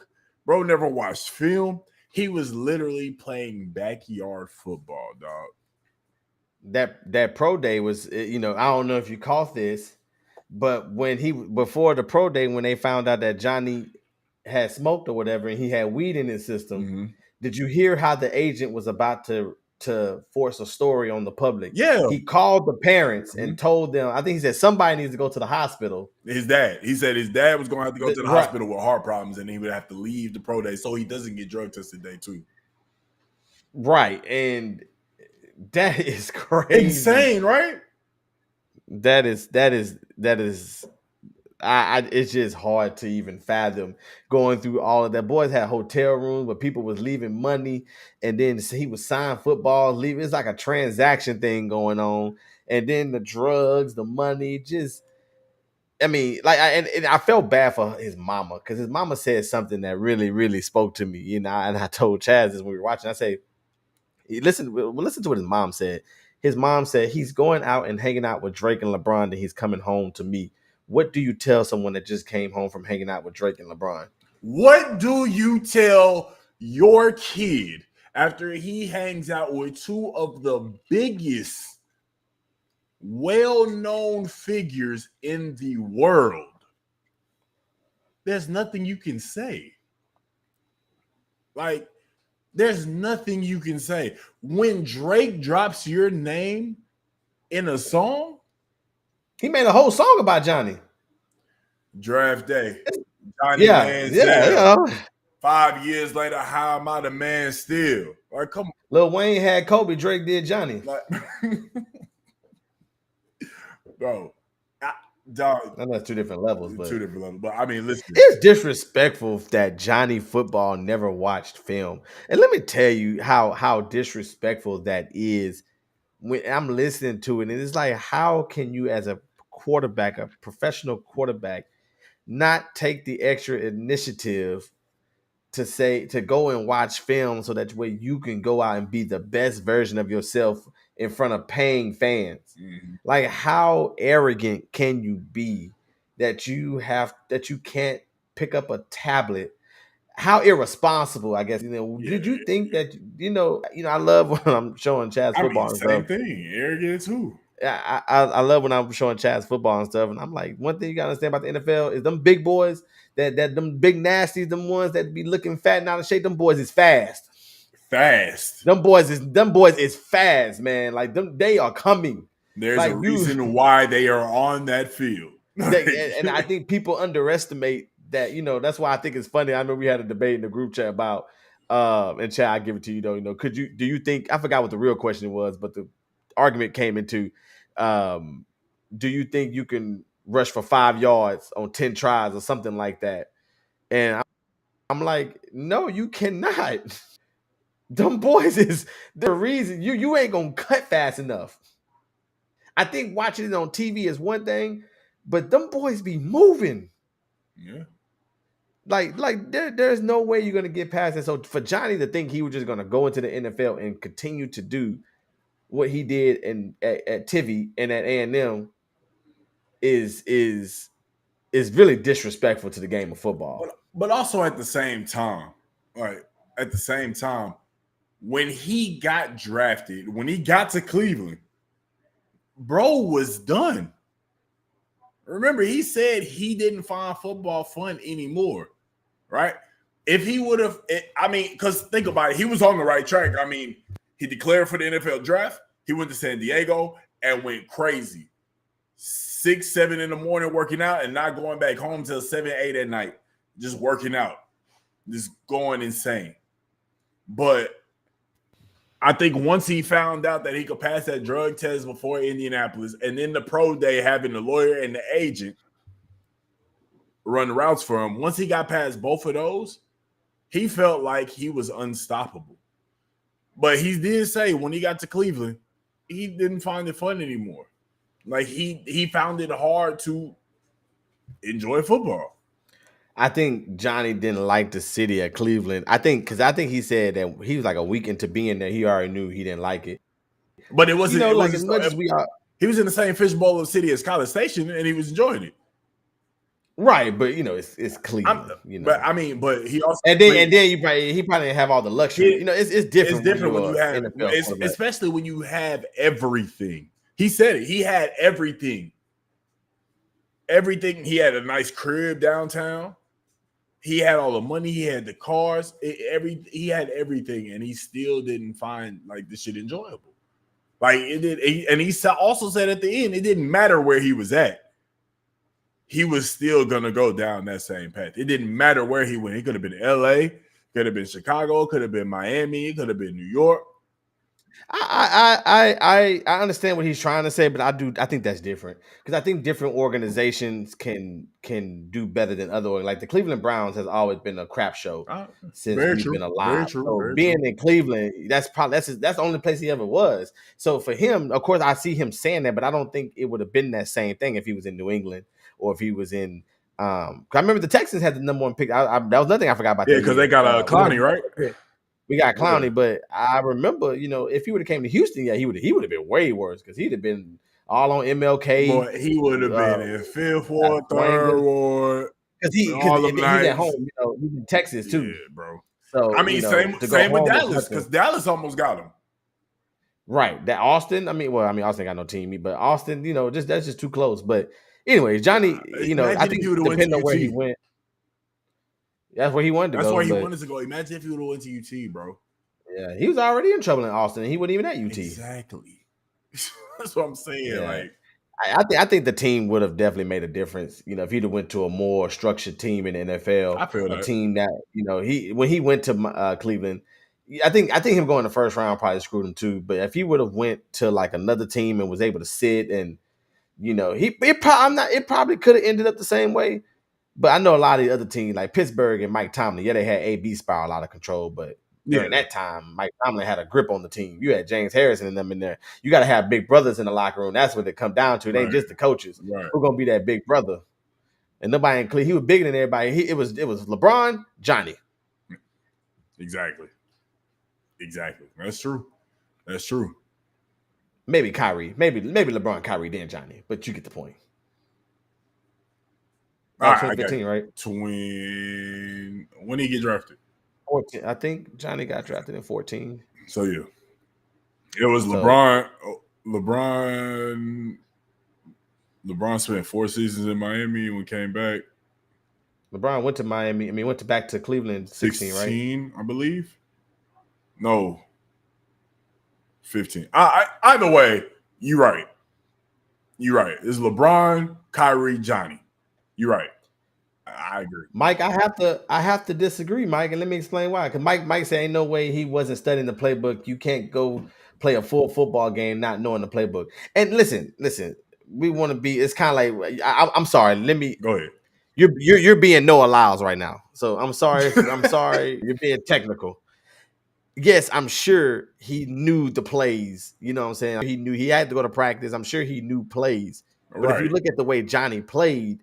Bro never watched film. He was literally playing backyard football, dog. That pro day was, I don't know if you caught this, but before the pro day, when they found out that Johnny had smoked or whatever, and he had weed in his system, Mm-hmm. did you hear how the agent was about to force a story on the public? Yeah. He called the parents Mm-hmm. and told them. I think he said somebody needs to go to the hospital. His dad. He said his dad was going to have to go to the Right, hospital with heart problems, and he would have to leave the pro day so he doesn't get drug tested day two. right, and that is crazy. Insane, right? That is it's just hard to even fathom going through all of that. Boys had hotel rooms where people was leaving money, and then he was signing footballs, leaving. It's like a transaction thing going on, and then the drugs, the money, just. I mean, like, and I felt bad for his mama because his mama said something that really, really spoke to me. And I told Chaz this when we were watching. I say, listen to what his mom said. His mom said he's going out and hanging out with Drake and LeBron, and he's coming home to me. What do you tell someone that just came home from hanging out with Drake and LeBron? What do you tell your kid after he hangs out with two of the biggest, well-known figures in the world? There's nothing you can say. Like, there's nothing you can say. When Drake drops your name, in a song. He made a whole song about Johnny. Draft day, Johnny Yeah, yeah, Manziel. yeah. 5 years later, how am I the man still? Like, come Lil Wayne had Kobe, Drake did Johnny. on, like, bro, I, dog, I know that's two different levels, two but different levels. But I mean, listen, it's disrespectful that Johnny Football never watched film. And let me tell you how disrespectful that is when I'm listening to it. And it's like, how can you, as a quarterback, a professional quarterback, not take the extra initiative to go and watch film so that way you can go out and be the best version of yourself in front of paying fans? mhm. Like, how arrogant can you be that you can't pick up a tablet? How irresponsible, I guess. Yeah, Did you think that I love when I'm showing Chaz I mean, football and stuff. same thing, arrogant too. I love when I'm showing Chaz football and stuff, and I'm like, one thing you gotta understand about the NFL is them big boys, that them big nasties, them ones that be looking fat and out of shape. Them boys is fast. Fast. Them boys is fast, man. Like they are coming. There's a Like you, reason why they are on that field. and I think people underestimate that. That's why I think it's funny. I know we had a debate in the group chat about, and Chad, I give it to you though. Do you think, I forgot what the real question was, but the argument came into, um, do you think you can rush for 5 yards on 10 tries or something like that? And I'm like, no, you cannot. Them boys is the reason you ain't gonna cut fast enough. I think watching it on TV is one thing, but them boys be moving. Yeah. There's no way you're gonna get past it. So for Johnny to think he was just gonna go into the NFL and continue to do what he did at Tivy and at A&M is really disrespectful to the game of football. But also at the same time, like at the same time, when he got drafted, when he got to Cleveland, bro was done. Remember, he said he didn't find football fun anymore, right? If he would have, I mean, because think about it, he was on the right track. I mean, he declared for the NFL draft. He went to San Diego and went crazy. 6, 7 in the morning working out and not going back home till 7, 8 at night. Just working out. Just going insane. But I think once he found out that he could pass that drug test before Indianapolis, and then the pro day having the lawyer and the agent run the routes for him, once he got past both of those, he felt like he was unstoppable. But he did say when he got to Cleveland, he didn't find it fun anymore. Like he found it hard to enjoy football. I think Johnny didn't like the city of Cleveland. I think he said that he was like a week into being there, he already knew he didn't like it. But it wasn't. It Like wasn't. as much as we are He was in the same fishbowl of city as College Station, and he was enjoying it. right, but it's Cleveland. But I mean, but he also and then he probably didn't have all the luxury. It's different. It's different when you have, especially when you have everything. He said it. He had everything. Everything. He had a nice crib downtown. He had all the money. He had the cars. He had everything, and he still didn't find like this shit enjoyable. Like it did, and he also said at the end, it didn't matter where he was at. He was still gonna go down that same path. It didn't matter where he went. He could have been LA, could have been Chicago, could have been Miami, it could have been New York. I understand what he's trying to say, but I think that's different because I think different organizations can do better than other. Like the Cleveland Browns has always been a crap show since we've been alive. Very true. So Very being true. in Cleveland, that's the only place he ever was. So for him, of course, I see him saying that, but I don't think it would have been that same thing if he was in New England or if he was in. I remember the Texans had the number one pick. That was nothing I forgot about. Yeah, because they got a Clowney, right? We got Clowney, but I remember, if he would have came to Houston, yeah, he would have been way worse because he'd have been all on MLK. Boy, he would have been in fifth ward, third ward, because he's at home. He's in Texas too, yeah, bro. So I mean, same with Dallas because Dallas almost got him. Right, that Austin. Austin got no team, but Austin, that's just too close. But anyway, Johnny, I think depending on where he went. That's where he wanted to go. That's where he wanted to go. Imagine if he would have went to UT, bro. Yeah, he was already in trouble in Austin. He wasn't even at UT. Exactly. That's what I'm saying. Yeah. Like, I think the team would have definitely made a difference. If he'd have went to a more structured team in the NFL, I feel a that. team that he when he went to Cleveland, I think him going the first round probably screwed him too. But if he would have went to like another team and was able to sit and it probably could have ended up the same way. But I know a lot of the other teams like Pittsburgh and Mike Tomlin, yeah, they had AB spiral out of control, but during Yeah, that time, Mike Tomlin had a grip on the team. You had James Harrison and them in there. You got to have big brothers in the locker room. That's what it come down to. It ain't right, just the coaches. right. Who's gonna be that big brother? And nobody in Cleveland. He was bigger than everybody. It was LeBron, Johnny, Exactly. Exactly. That's true. That's true. maybe Kyrie, maybe LeBron, Kyrie, then Johnny. But you get the point. That All was right, I got 2015, right? when he get drafted. 14. I think Johnny got drafted in 14. So yeah, it was So LeBron. LeBron. LeBron spent 4 seasons in Miami and we came back LeBron went to Miami. I mean, went back to Cleveland in 16, right? 16, I believe. No, 15. Either way, you're right. You're right. It's LeBron, Kyrie, Johnny. You're right. I agree. Mike, I have to disagree, Mike, and let me explain why. Because Mike said ain't no way he wasn't studying the playbook. You can't go play a full football game not knowing the playbook. And listen, we want to be. It's kind of like I'm sorry. Let me. Go ahead. You're being Noah Lyles right now. So I'm sorry. You're being technical. Yes, I'm sure he knew the plays. You know what I'm saying? He knew he had to go to practice. I'm sure he knew plays. But if you Right. look at the way Johnny played,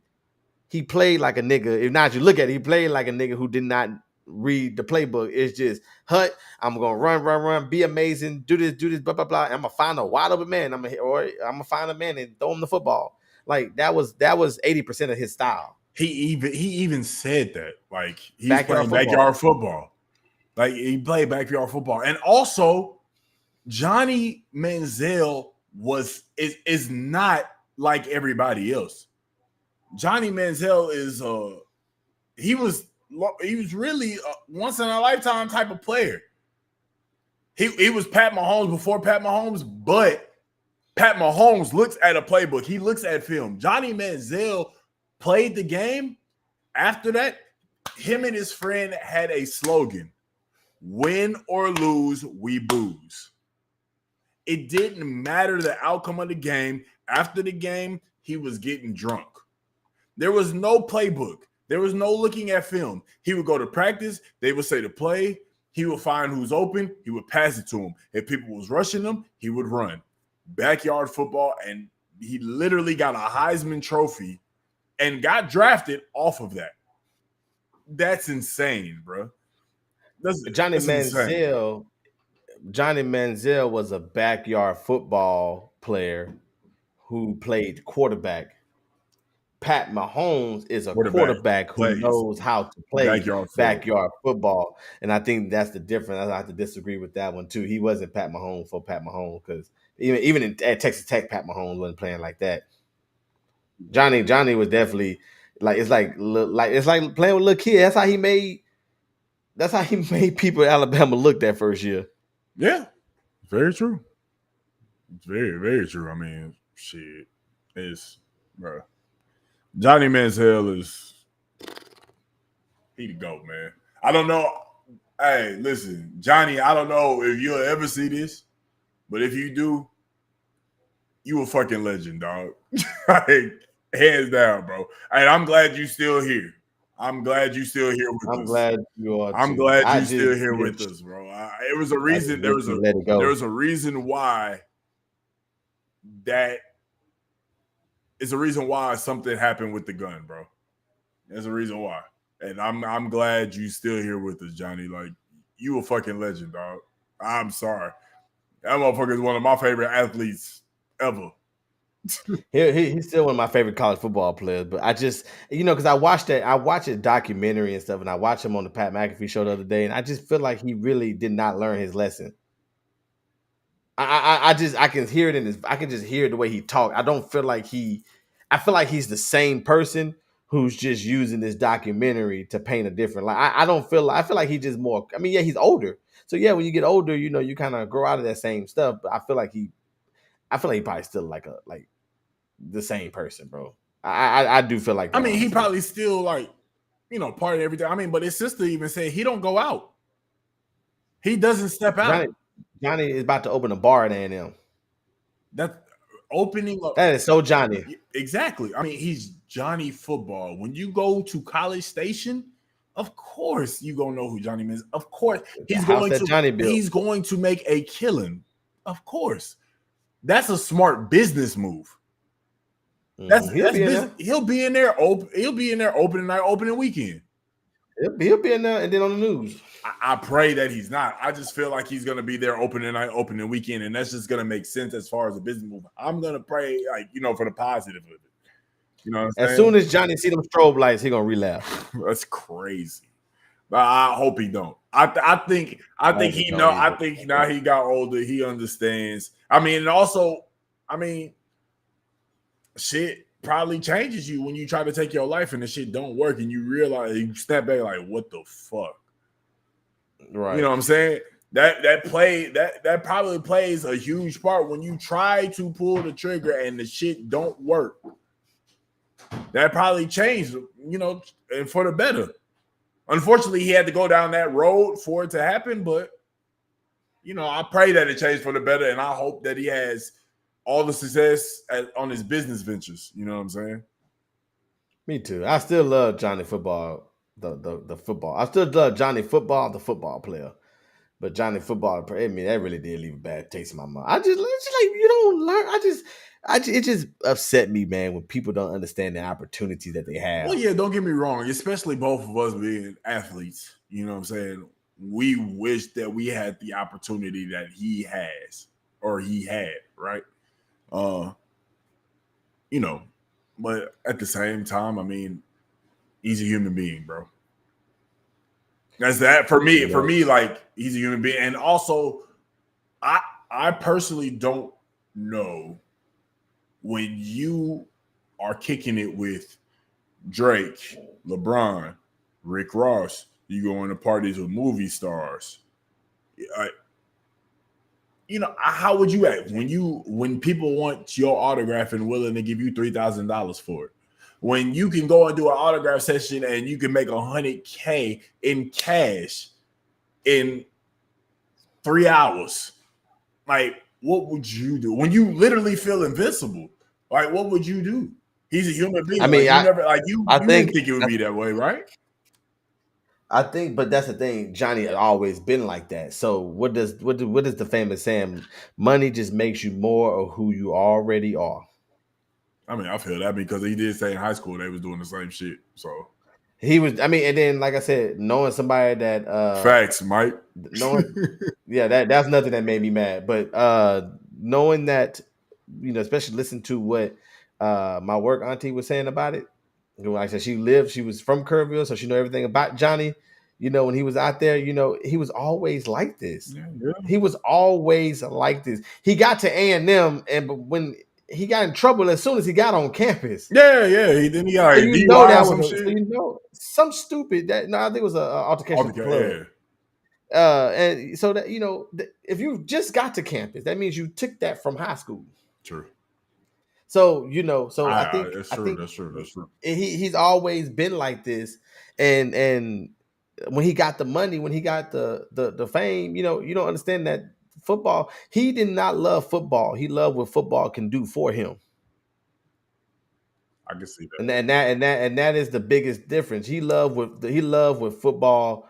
he played like a nigga. If not, you look at it, he played like a nigga who did not read the playbook. It's just hut. I'm gonna run, be amazing, do this, blah blah blah. I'm gonna find a wide open man. I'm gonna find a man and throw him the football. Like that was 80% of his style. He even said that. Like he's Backyard playing football. backyard football. Like he played backyard football. And also Johnny Manziel is not like everybody else. Johnny Manziel is he was really a once in a lifetime type of player. He was Pat Mahomes before Pat Mahomes, but Pat Mahomes looks at a playbook. He looks at film. Johnny Manziel played the game. After that, him and his friend had a slogan: "Win or lose, we booze." It didn't matter the outcome of the game. After the game, he was getting drunk. There was no playbook. There was no looking at film. He would go to practice. They would say to play. He would find who's open. He would pass it to him. If people was rushing him, he would run. Backyard football, and he literally got a Heisman Trophy and got drafted off of that. That's insane, bro. Johnny That's insane. Manziel. Johnny Manziel was a backyard football player who played quarterback. Pat Mahomes is a Quarterback quarterback who plays knows how to play backyard football. backyard football, and I think that's the difference. I have to disagree with that one too. He wasn't Pat Mahomes for Pat Mahomes because at Texas Tech, Pat Mahomes wasn't playing like that. Johnny was definitely like it's like playing with a little kid. That's how he made people in Alabama look that first year. Yeah, very true. It's very, very true. I mean, shit. It's bro. Johnny Manziel is he the GOAT, man. I don't know. Hey, listen, Johnny, I don't know if you'll ever see this, but if you do, you a fucking legend, dog. Like, hands down, bro. And I'm glad you still here. I'm glad you still here with I'm us. glad you are I'm too. glad I you just still here with wish us, bro. It was a I just reason. wish you let it There go. was a reason why that is a reason why something happened with the gun, bro. There's a reason why. And I'm glad you still here with us, Johnny. Like, you a fucking legend, dog. I'm sorry. That motherfucker is one of my favorite athletes ever. He's still one of my favorite college football players. But I just, because I watched his documentary and stuff, and I watched him on the Pat McAfee show the other day, and I just feel like he really did not learn his lesson. I can hear it I can just hear the way he talked. I feel like he's the same person who's just using this documentary to paint a different light. I feel like he's just more, yeah, he's older. So yeah, when you get older, you kind of grow out of that same stuff. But I feel like I feel like he probably still like the same person, bro. I do feel like I that, mean, he honestly. probably still like, part of everything. I mean, but his sister even said he don't go out. He doesn't step Johnny out. Johnny is about to open a bar at A&M. That opening up. That is so Johnny. Exactly. I mean, he's Johnny Football. When you go to College Station, of course you gonna know who Johnny is. Of course The house that Johnny built. he's going to make a killing. Of course, that's a smart business move. He'll be in business. there. He'll be in there. He'll be in there opening night, opening weekend. He'll be in there, and then on the news. I pray that he's not. I just feel like he's going to be there opening night, opening weekend, and that's just going to make sense as far as a business move. I'm going to pray, like, for the positive of it. You know what I'm saying? As soon as Johnny see them strobe lights, he gonna relapse. That's crazy. But I hope he don't. I think he know. I think now he got older, he understands. I mean, and also, shit probably changes you when you try to take your life and the shit don't work, and you realize you step back like, what the fuck? Right. You know what I'm saying? That probably plays a huge part when you try to pull the trigger and the shit don't work. That probably changed, and for the better. Unfortunately, he had to go down that road for it to happen, but I pray that it changed for the better, and I hope that he has all the success on his business ventures. You know what I'm saying? Me too. I still love Johnny Football, the football. I still love Johnny Football, the football player. But Johnny Football, I mean, that really did leave a bad taste in my mouth. It's just like you don't learn. It just upset me, man, when people don't understand the opportunity that they have. Well, yeah, don't get me wrong, especially both of us being athletes. You know what I'm saying? We wish that we had the opportunity that he has or he had, right? But at the same time, I mean, he's a human being, bro. That's that for me. For me, like, he's a human being, and also, I personally don't know when you are kicking it with Drake, LeBron, Rick Ross. You go into parties with movie stars. How would you act when people want your autograph and willing to give you $3,000 for it? When you can go and do an autograph session and you can make $100K in cash in 3 hours, like, what would you do when you literally feel invincible? Like, what would you do? He's a human being. I mean, you didn't think it would be that way, right? I think, but that's the thing. Johnny has always been like that. So what is the famous saying? Money just makes you more of who you already are. I mean, I feel that because he did say in high school they was doing the same shit. So he was. I mean, and then like I said, knowing somebody that facts, Mike. That's nothing that made me mad. But knowing that, especially listen to what my work auntie was saying about it. Like I said, she was from Kerrville, so she know everything about Johnny. When he was out there, he was always like this. Yeah. He was always like this. He got to A&M, but when he got in trouble as soon as he got on campus. Yeah. He didn't. He got So DUI or some shit. Some stupid that. No, I think it was an altercation. Yeah. And so that if you just got to campus, that means you took that from high school. True. So I think that's true. He's always been like this, and when he got the money, when he got the fame, you don't understand that football. He did not love football. He loved what football can do for him. I can see that, and that is the biggest difference. He loved what football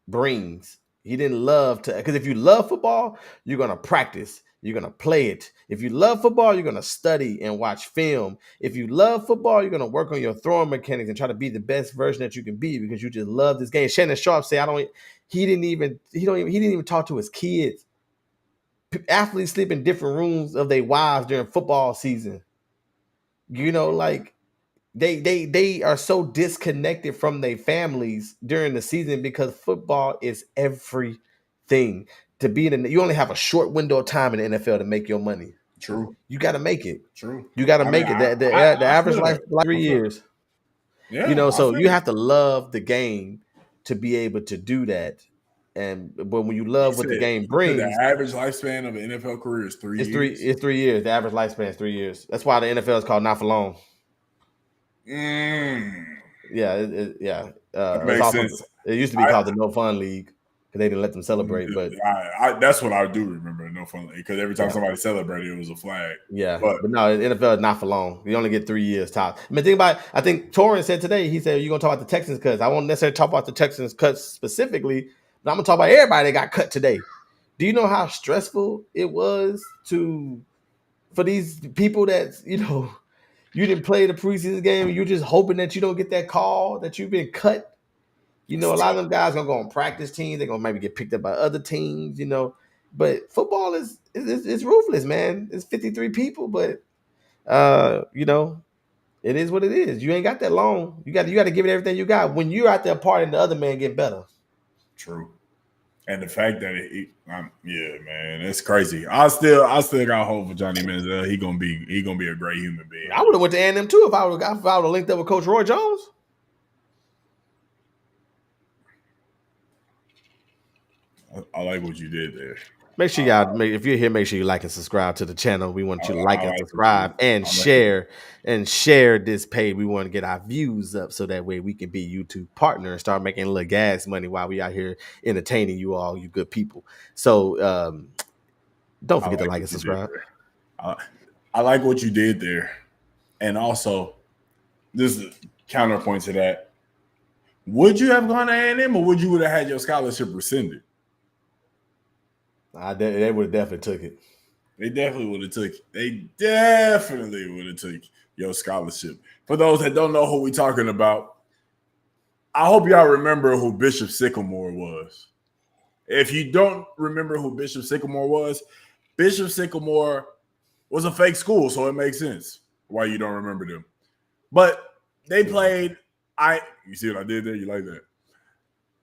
brings. He didn't love to, because if you love football, you're gonna practice. You're going to play it. If you love football, you're going to study and watch film. If you love football, you're going to work on your throwing mechanics and try to be the best version that you can be because you just love this game. Shannon Sharp said, he didn't even talk to his kids. Athletes sleep in different rooms of their wives during football season. Like they are so disconnected from their families during the season because football is everything. You only have a short window of time in the NFL to make your money. True. You got to make it. True. You got to make it. The average life is like 3 years. Yeah. So you have to love the game to be able to do that. but when you love what the game He said the brings, average lifespan of an NFL career is 3 years. it's 3 years. The average lifespan is 3 years. That's why the NFL is called not for long. Mm, Yeah, that it's makes also sense. it used to be called the No Fun League because they didn't let them celebrate. But That's what I do remember. No fun because every time yeah, somebody celebrated, it was a flag. yeah, But but no, the NFL is not for long. You only get 3 years top. I mean, think about it. I think Torrin said today. He said, "You're gonna talk about the Texans cuts. I won't necessarily talk about the Texans cuts specifically, but I'm gonna talk about everybody that got cut today. Do you know how stressful it was for these people that you didn't play the preseason game? You're just hoping that you don't get that call that you've been cut. A it's lot of tough. them guys gonna go on practice teams. They're gonna maybe get picked up by other teams. But football is ruthless, man. It's 53 people, but it is what it is. You ain't got that long. You got to give it everything you got. When you're out there partying, the other man get better. True. And the fact that yeah, man, it's crazy. I still got hope for Johnny Manziel. He gonna be a great human being. I would have went to A&M too if I would have linked up with Coach Roy Jones. I like what you did there. Make sure y'all if you're here, make sure you like and subscribe to the channel. We want you to like I and like what subscribe and I like what share this page. We want to get our views up so that way we can be YouTube partner and start making a little gas money while we out here entertaining you all, you good people. So don't I forget to like like what and you did subscribe. there. I like what you did there, and also this is a counterpoint to that. Would you have gone to A&M, or would you have had your scholarship rescinded? They would have definitely took it. They definitely would have took. They definitely would have took your scholarship. For those that don't know who we talking about, I hope y'all remember who Bishop Sycamore was. If you don't remember who Bishop Sycamore was a fake school, so it makes sense why you don't remember them. But they played. You see what I did there? You like that?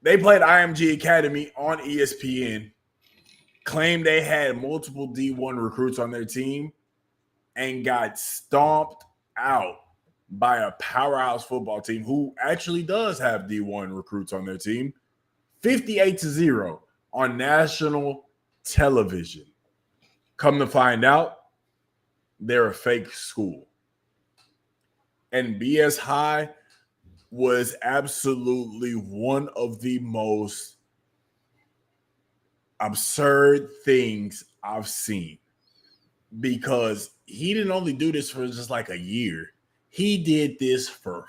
They played IMG Academy on ESPN. Claimed they had multiple D1 recruits on their team and got stomped out by a powerhouse football team who actually does have D1 recruits on their team, 58-0 on national television. Come to find out, they're a fake school. And BS High was absolutely one of the most absurd things I've seen, because he didn't only do this for just like a year. He did this for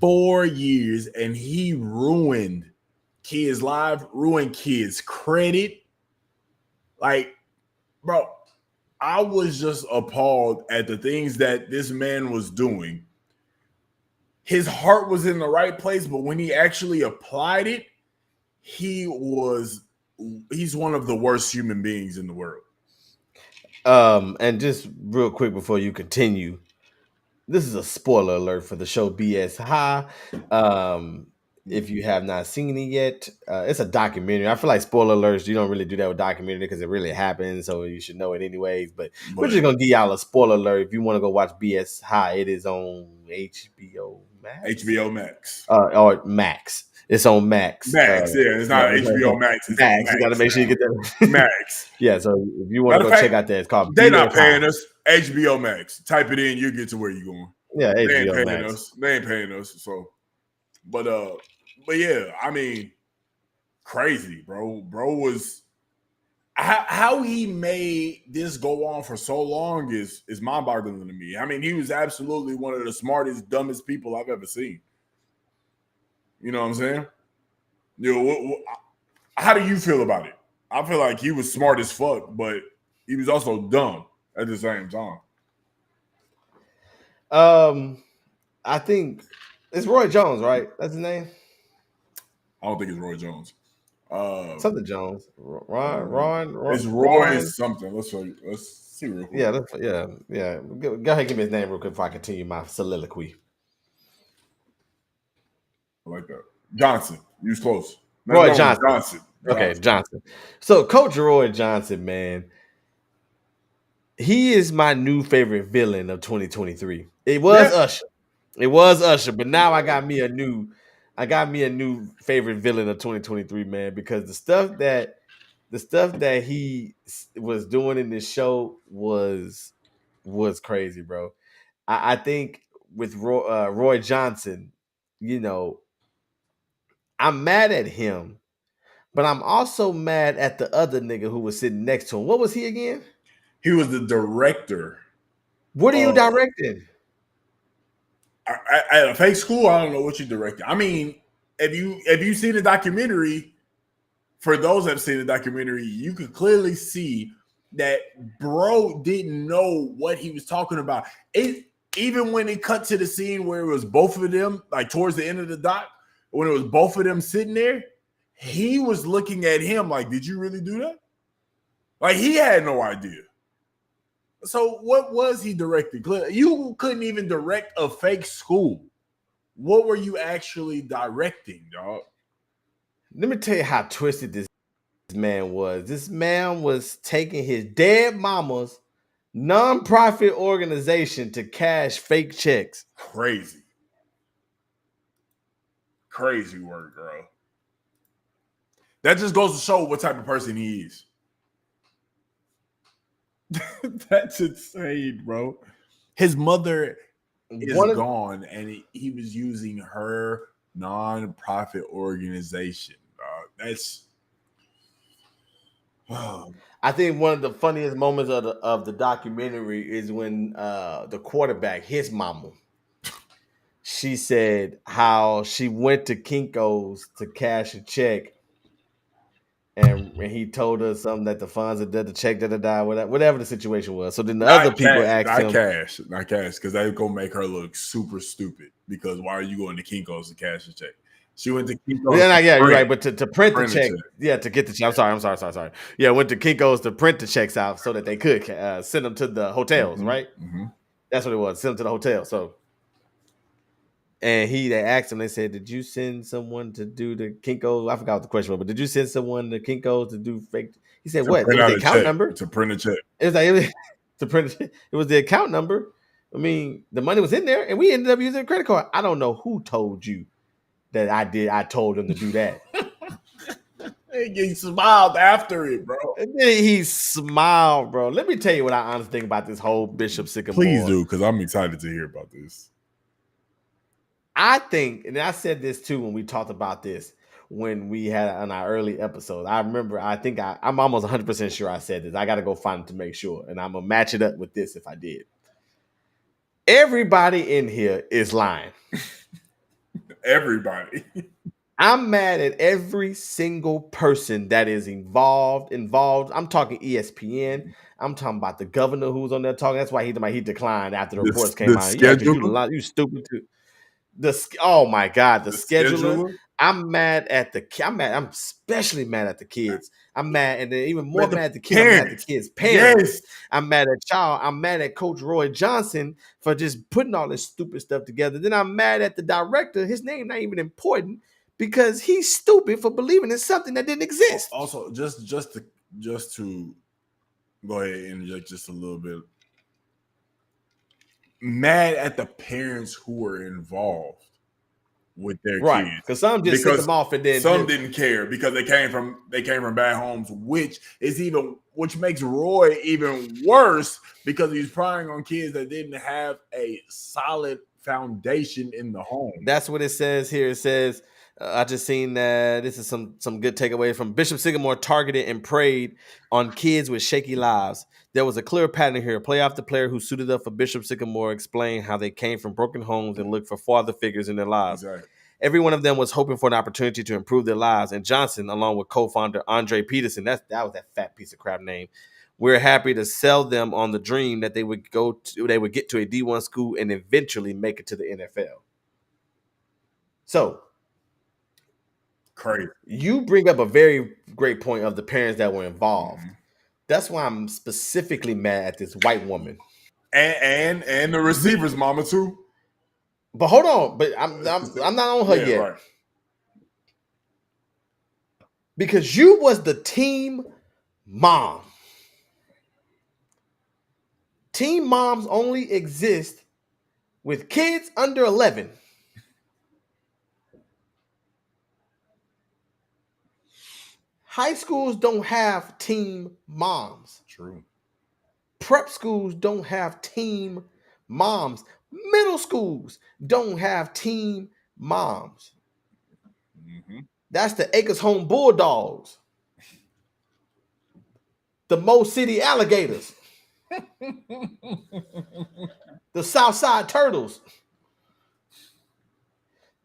4 years, and he ruined kids' lives, ruined kids' credit. Like, bro, I was just appalled at the things that this man was doing. His heart was in the right place, but when he actually applied it, he's one of the worst human beings in the world. And just real quick before you continue, this is a spoiler alert for the show BS High. If you have not seen it yet, it's a documentary. I feel like spoiler alerts, you don't really do that with documentary because it really happens, so you should know it anyways. But we're just gonna give y'all a spoiler alert. If you want to go watch BS High, it is on HBO Max. HBO Max. Or Max. It's on Max. Max, yeah. It's not HBO Max. It's Max. You got to make sure you get that. Max. Yeah, so if you want to go check out that, it's called They're BS not paying High. us. HBO Max. Type it in, you get to where you're going. Yeah, HBO they ain't paying Max. us. They ain't paying us. So, but yeah, I mean, crazy, bro. Bro was how he made this go on for so long is mind-boggling to me. I mean, he was absolutely one of the smartest, dumbest people I've ever seen. You know what I'm saying? How do you feel about it? I feel like he was smart as fuck, but he was also dumb at the same time. I think it's Roy Jones, right? That's his name. I don't think it's Roy Jones. Something Jones. Ron. It's Roy something. Let's see real quick. Yeah. Go ahead and give me his name real quick before I continue my soliloquy. I like that. Johnson. You was close. Roy Johnson. Okay, Johnson. So Coach Roy Johnson, man, he is my new favorite villain of 2023. It was Usher. But now I got me a new I got me a new favorite villain of 2023, man, because the stuff that he was doing in this show was crazy, bro. I think with Roy Johnson, you know, I'm mad at him, but I'm also mad at the other nigga who was sitting next to him. What was he again? He was the director What are you of directing? at a fake school. I don't know what you directed. I mean, if you see the documentary, for those that have seen the documentary, you could clearly see that bro didn't know what he was talking about. It even when it cut to the scene where it was both of them, like towards the end of the doc, when it was both of them sitting there, he was looking at him like, "Did you really do that?" Like he had no idea. So what was he directing? You couldn't even direct a fake school. What were you actually directing, dog? Let me tell you how twisted this man was. This man was taking his dead mama's nonprofit organization to cash fake checks. Crazy. Crazy work, bro. That just goes to show what type of person he is. That's insane, bro. His mother is One of gone, and he was using her non-profit organization. That's oh, I think one of the funniest moments of the documentary is when the quarterback, his mama, she said how she went to Kinko's to cash a check, and he told her something that the funds had done the check that died, whatever the situation was. So then the other not people cash, asked not him, cash, not cash, because that's gonna make her look super stupid. Because why are you going to Kinko's to cash a check? She went to Kinko's to yeah, you're print, right, but to print the print a check, check. yeah, to get the check. I'm sorry. Yeah, went to Kinko's to print the checks out so that they could send them to the hotels, Mm-hmm, right? mm-hmm. That's what it was. Send them to the hotel. So, and they asked him, they said, "Did you send someone to do the Kinko's?" I forgot what the question was, but did you send someone to Kinko's to do fake? He said, To "What? It print was out the a account check. number." To print a check. It was like to print. It was the account number. I mean, the money was in there, and we ended up using a credit card. I don't know who told you that I did. I told him to do that. He smiled after it, bro. And then he smiled, bro. Let me tell you what I honestly think about this whole Bishop Please Sycamore. do, because I'm excited to hear about this. I think, and I said this too when we talked about this when we had on our early episode. I remember, I'm almost 100% sure I said this. I got to go find it to make sure. And I'm going to match it up with this if I did. Everybody in here is lying. Everybody. I'm mad at every single person that is involved. I'm talking ESPN. I'm talking about the governor who's on there talking. That's why he declined after the reports The came out. Yeah, because scheduler. you stupid too. Oh my god, the The scheduler. scheduler. I'm mad at I'm especially mad at the kids. I'm mad, and then even more But the mad at the kids. I'm mad at the parents. kids' Yes. parents. I'm mad at y'all. I'm mad at Coach Roy Johnson for just putting all this stupid stuff together. Then I'm mad at the director. His name not even important because he's stupid for believing in something that didn't exist. Also, just to go ahead and interject just a little bit. Mad at the parents who were involved with their Right. kids Because some just sent because them off and then some didn't care because they came from bad homes, which makes Roy even worse because he's prying on kids that didn't have a solid foundation in the home. That's what it says here. It says, I just seen that this is some good takeaway from Bishop Sycamore targeted and preyed on kids with shaky lives. There was a clear pattern here. Player after player who suited up for Bishop Sycamore explained how they came from broken homes and looked for father figures in their lives. Exactly. Every one of them was hoping for an opportunity to improve their lives. And Johnson, along with co-founder Andre Peterson, that was that fat piece of crap name. We're happy to sell them on the dream that they would get to a D1 school and eventually make it to the NFL. So Crazy. you bring up a very great point of the parents that were involved. Mm-hmm. That's why I'm specifically mad at this white woman. And the receiver's mama too. But hold on, but I'm not on her yet. Right. Because you was the team mom. Team moms only exist with kids under 11. High schools don't have team moms. True. Prep schools don't have team moms. Middle schools don't have team moms. Mm-hmm. That's the Acres Home Bulldogs, the Mo City Alligators, the Southside Turtles.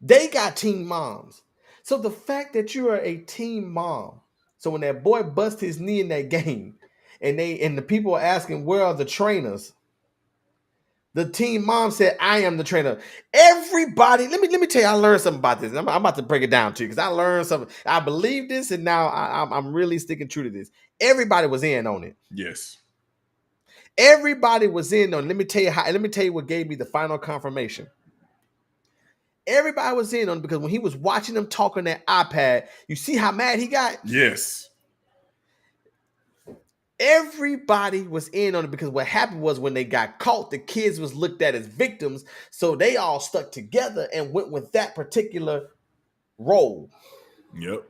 They got team moms. So the fact that you are a team mom, so when that boy busts his knee in that game, and the people are asking where are the trainers, the team mom said, "I am the trainer." Everybody, let me tell you, I learned something about this. I'm about to break it down to you because I learned something. I believe this, and now I'm really sticking true to this. Everybody was in on it. Yes. Everybody was in on it. Let me tell you how. Let me tell you what gave me the final confirmation. Everybody was in on it because when he was watching them talk on that iPad, you see how mad he got? Yes. Everybody was in on it because what happened was when they got caught, the kids was looked at as victims, so they all stuck together and went with that particular role. Yep.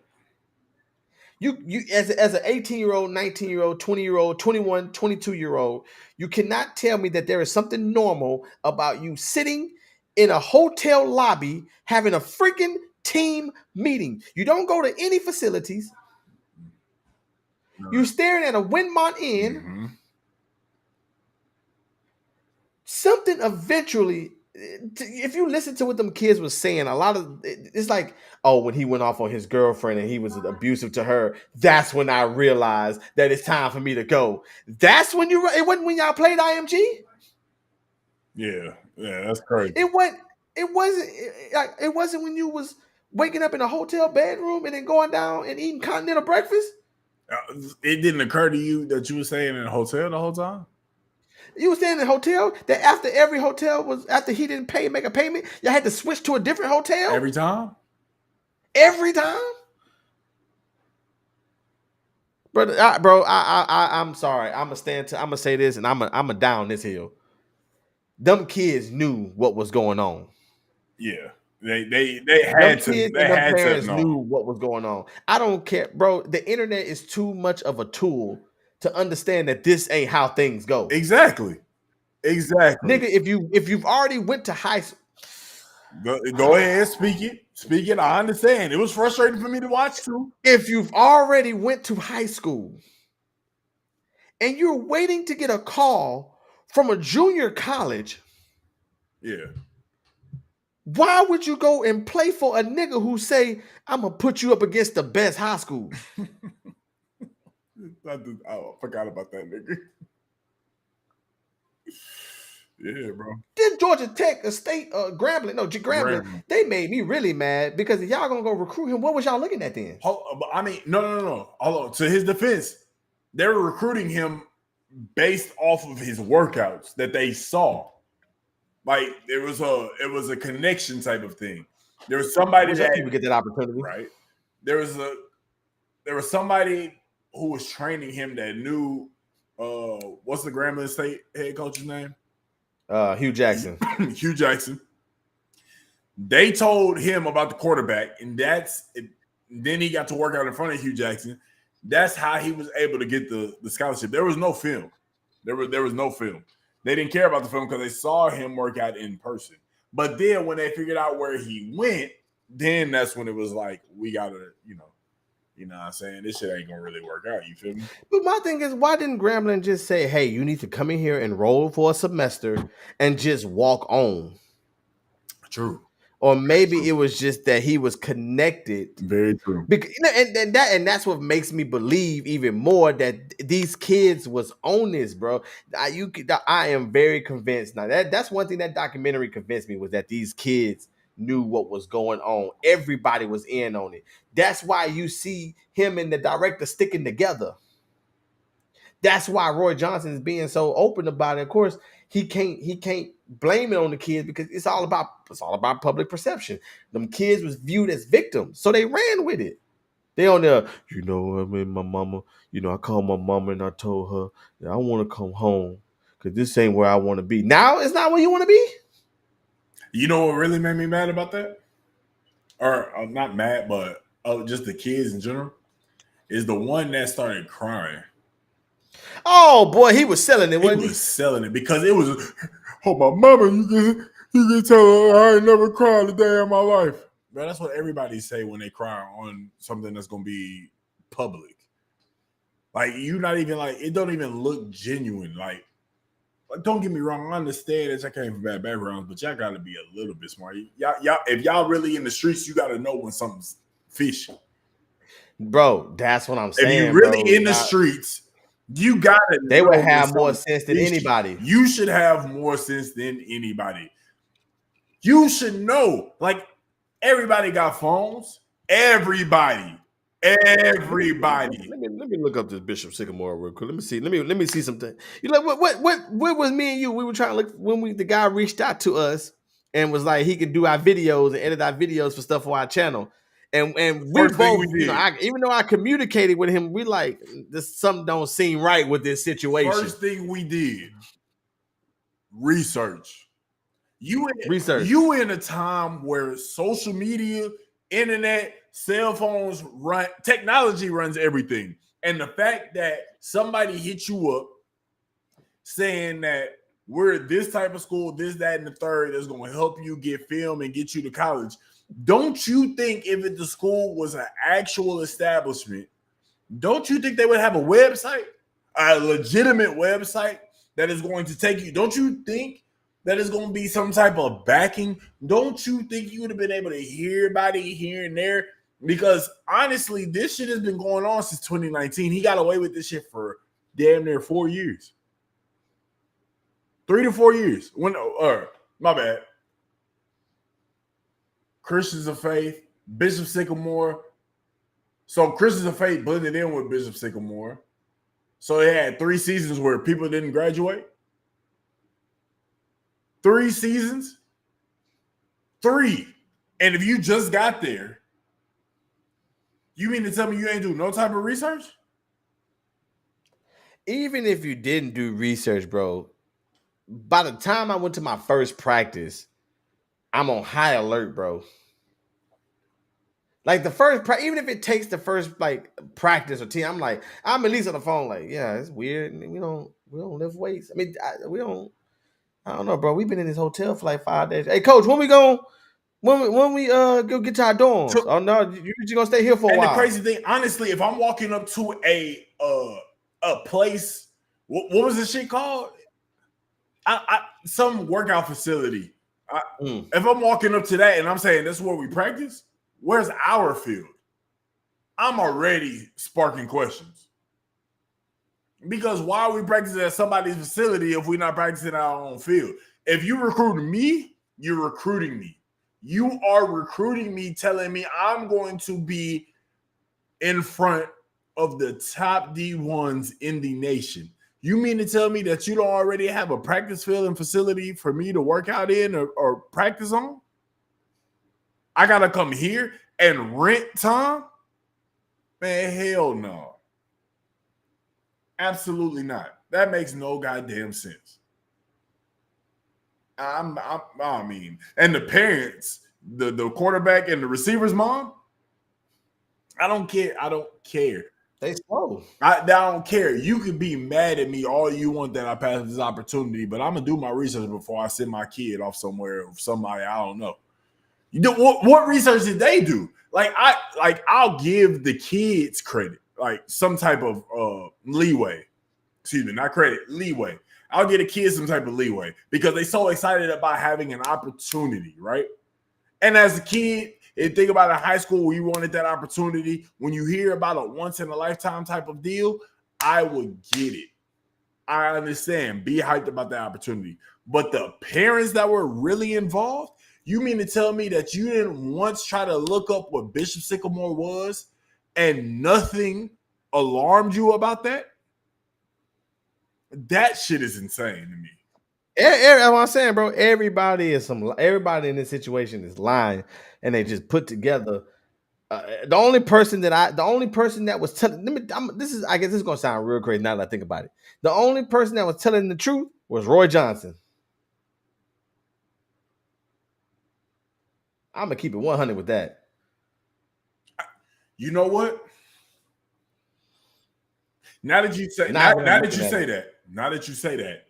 You as an 18-year-old, 19-year-old, 20-year-old, 21, 22-year-old, you cannot tell me that there is something normal about you sitting in a hotel lobby having a freaking team meeting. You don't go to any facilities. You're staring at a Windmont Inn. Mm-hmm. Something eventually, if you listen to what them kids was saying, a lot of it's like, oh, when he went off on his girlfriend and he was abusive to her, that's when I realized that it's time for me to go. That's when it wasn't when y'all played IMG. Yeah. Yeah. That's crazy. It wasn't when you was waking up in a hotel bedroom and then going down and eating continental breakfast. It didn't occur to you that you were staying in a hotel the whole time? You were staying in a hotel that after every hotel was after he didn't make a payment, y'all had to switch to a different hotel Every time? every time. I'm sorry. I'm gonna say this, and I'm gonna down this hill. Them kids knew what was going on. Yeah. They Them had to kids and them have parents knew known. what was going on. I don't care, bro. The internet is too much of a tool to understand that this ain't how things go. Exactly. Exactly. Nigga, if you've already went to high school, Go ahead, speak it. Speak it. I understand. It was frustrating for me to watch too. if you've already went to high school and you're waiting to get a call from a junior college, Yeah. why would you go and play for a nigga who say, I'm gonna put you up against the best high schools? I forgot about that nigga. Yeah, bro. Then Georgia Tech, a state, Grambling, Grambling. they made me really mad because if y'all gonna go recruit him, what was y'all looking at then? I mean, no. Hold on. To his defense, they were recruiting him based off of his workouts that they saw. Like it was a connection type of thing. There was somebody Wish that people get that opportunity. right. There was somebody who was training him that knew what's the Grambling State head coach's name? Hugh Jackson. Hugh Jackson. They told him about the quarterback, and then he got to work out in front of Hugh Jackson. That's how he was able to get the scholarship. There was no film. There was no film. They didn't care about the film because they saw him work out in person. But then when they figured out where he went, then that's when it was like, we gotta, you know what I'm saying? This shit ain't gonna really work out. You feel me? But my thing is, why didn't Grambling just say, hey, you need to come in here and roll for a semester and just walk on? True. Or maybe it was just that he was connected. Very true. Because, and that's what makes me believe even more that these kids was on this, bro. I am very convinced. Now that's one thing that documentary convinced me was that these kids knew what was going on. Everybody was in on it. That's why you see him and the director sticking together. That's why Roy Johnson is being so open about it. Of course, he can't blame it on the kids because it's all about public perception. Them kids was viewed as victims, so they ran with it. They on there, I mean, my mama, I called my mama and I told her that I want to come home because this ain't where I want to be. Now it's not where you want to be. You know what really made me mad about that? Or not mad, but just the kids in general? is the one that started crying. Oh boy, he was selling it, He wasn't he? was selling it because it was, oh my mama, you can tell her I ain't never cried a day in my life. But that's what everybody say when they cry on something that's gonna be public. Like you not even like it don't even look genuine. Like don't get me wrong, I understand that y'all came from bad backgrounds, but y'all gotta be a little bit smart. Y'all if y'all really in the streets, you gotta know when something's fishy. Bro, that's what I'm If you saying, really bro. in the streets, you gotta They would know when have more something's sense than fishy. anybody. You should have more sense than anybody. You should know. Like everybody got phones. Everybody. Everybody. Let me look up this Bishop Sycamore real quick. Let me see. Let me see something. You know what was me and you? We were trying to look when the guy reached out to us and was like he could do our videos and edit our videos for stuff for our channel. And we First thing we both, did. even though I communicated with him, we like this something don't seem right with this situation. First thing we did. Research. Research. You in a time where social media, internet, cell phones run technology runs everything. And the fact that somebody hit you up saying that we're this type of school, this, that, and the third that's going to help you get film and get you to college. Don't you think if the school was an actual establishment, don't you think they would have a website, a legitimate website that is going to take you? Don't you think that is going to be some type of backing? Don't you think you would have been able to hear about it here and there? Because honestly, this shit has been going on since 2019. He got away with this shit for damn near 4 years. 3 to 4 years. My bad. Christians of Faith, Bishop Sycamore. So Christians of Faith blended in with Bishop Sycamore. So they had 3 seasons where people didn't graduate. 3 seasons. 3. And if you just got there, you mean to tell me you ain't do no type of research? Even if you didn't do research, bro, by the time I went to my first practice, I'm on high alert, bro. Like the first, even if it takes the first like practice or team, I'm at least on the phone. Like, yeah, it's weird. We don't lift weights. I mean, we don't. I don't know, bro. We've been in this hotel for like 5 days. Hey, coach, when we go? When we go get to our dorms? So, Oh no, you gonna stay here for a and the while? crazy thing, honestly, if I'm walking up to a place, what was this shit called? Some workout facility. If I'm walking up to that and I'm saying this is where we practice, where's our field? I'm already sparking questions. Because why are we practicing at somebody's facility if we're not practicing our own field? If you recruit me, you're recruiting me. You are recruiting me, telling me I'm going to be in front of the top D1s in the nation. You mean to tell me that you don't already have a practice field and facility for me to work out in or practice on? I got to come here and rent time? Man, hell no. Absolutely not. That makes no goddamn sense. I mean, and the parents, the quarterback and the receiver's mom, I don't care. I don't care. They slow. I don't care. You can be mad at me all you want that I passed this opportunity, but I'm gonna do my research before I send my kid off somewhere with somebody I don't know. You do what research did they do? I'll give the kids credit, like some type of leeway. Excuse me, not credit, leeway. I'll give the kids some type of leeway because they're so excited about having an opportunity, right? And as a kid, and think about in high school where you wanted that opportunity, when you hear about a once in a lifetime type of deal, I would get it. I understand. Be hyped about that opportunity. But the parents that were really involved, you mean to tell me that you didn't once try to look up what Bishop Sycamore was and nothing alarmed you about that? That shit is insane to me. That's what I'm saying, bro. Everybody in this situation is lying, and they just put together. The only person that was telling I guess this is gonna sound real crazy now that I think about it. The only person that was telling the truth was Roy Johnson. I'm gonna keep it 100 with that. You know what? Now that you say Now that I'm now that looking you at say it, that, now that you say that,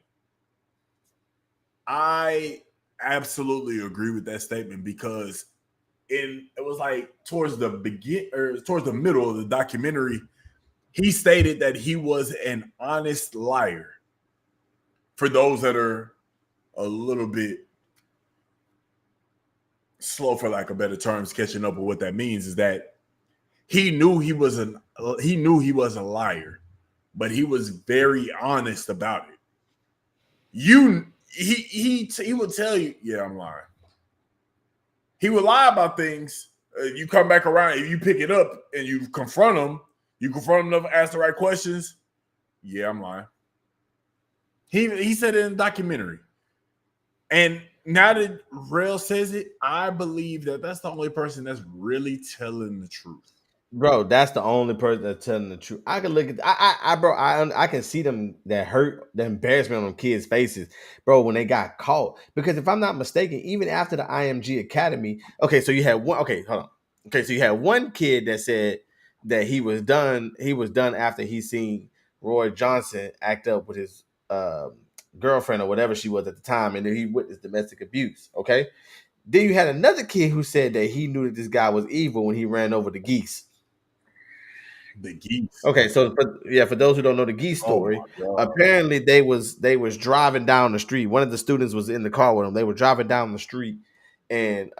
I absolutely agree with that statement because it was like towards the middle of the documentary, he stated that he was an honest liar. For those that are a little bit slow, for lack of better terms, catching up with what that means is that he knew he was a liar, but he was very honest about it. He would tell you, yeah, I'm lying. He would lie about things. You come back around, if you pick it up and you confront him enough, ask the right questions. Yeah, I'm lying. He said it in the documentary. And now that Rail says it, I believe that that's the only person that's really telling the truth. bro, that's the only person that's telling the truth. I can look at, bro, I can see them that hurt, the embarrassment on them kids' faces, bro, when they got caught. Because if I'm not mistaken, even after the IMG Academy, okay, so you had one, okay, hold on, okay, so you had one kid that said that he was done. He was done after he seen Roy Johnson act up with his girlfriend or whatever she was at the time, and then he witnessed domestic abuse. Okay, then you had another kid who said that he knew that this guy was evil when he ran over the geese. The geese. Okay, so for those who don't know the geese Oh story, my god. apparently they was driving down the street. One of the students was in the car with them. They were driving down the street, and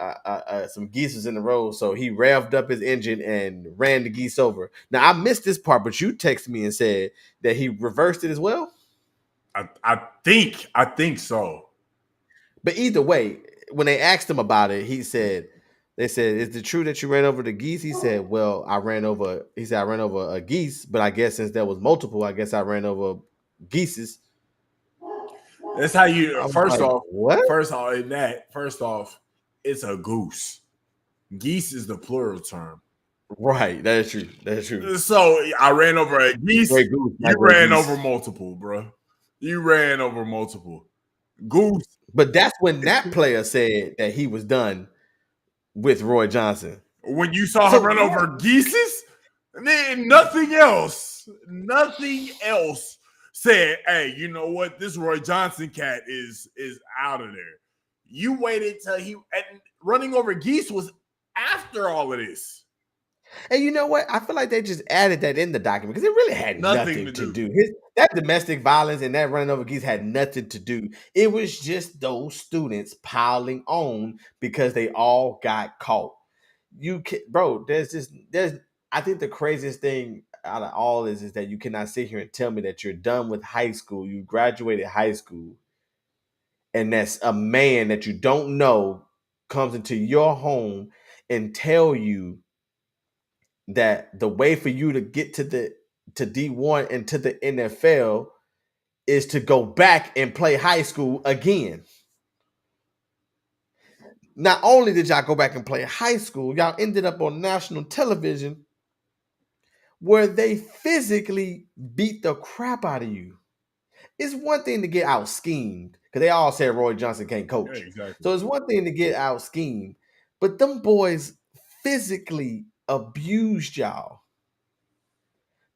some geese was in the road. So he revved up his engine and ran the geese over. Now I missed this part, but you texted me and said that he reversed it as well. I think so. But either way, when they asked him about it, he said, they said, "Is it true that you ran over the geese?" He said, "Well, I ran over." He said, "I ran over a geese, but I guess since there was multiple, I guess I ran over geeses." That's how you I'm like, "What?" first off, it's a goose. Geese is the plural term. Right? That is true. That is true. So I ran over a geese. Gray goose, You not gray ran over geese. multiple, bro. You ran over multiple. Goose. But that's when that player said that he was done with Roy Johnson. When you saw him So run over geeses, then nothing else said, "Hey, you know what? This Roy Johnson cat is out of there." You waited till and running over geese was after all of this. And you know what? I feel like they just added that in the document because it really had Nothing nothing to to do. do. That domestic violence and that running over geese had nothing to do. It was just those students piling on because they all got caught. You can, bro. There's. I think the craziest thing out of all is that you cannot sit here and tell me that you're done with high school. You graduated high school, and that's a man that you don't know comes into your home and tell you that the way for you to get to D1 and to the NFL is to go back and play high school again. Not only did y'all go back and play high school, y'all ended up on national television where they physically beat the crap out of you. It's one thing to get out schemed because they all said Roy Johnson can't Yeah, coach. exactly. So it's one thing to get out schemed, but them boys physically abused y'all.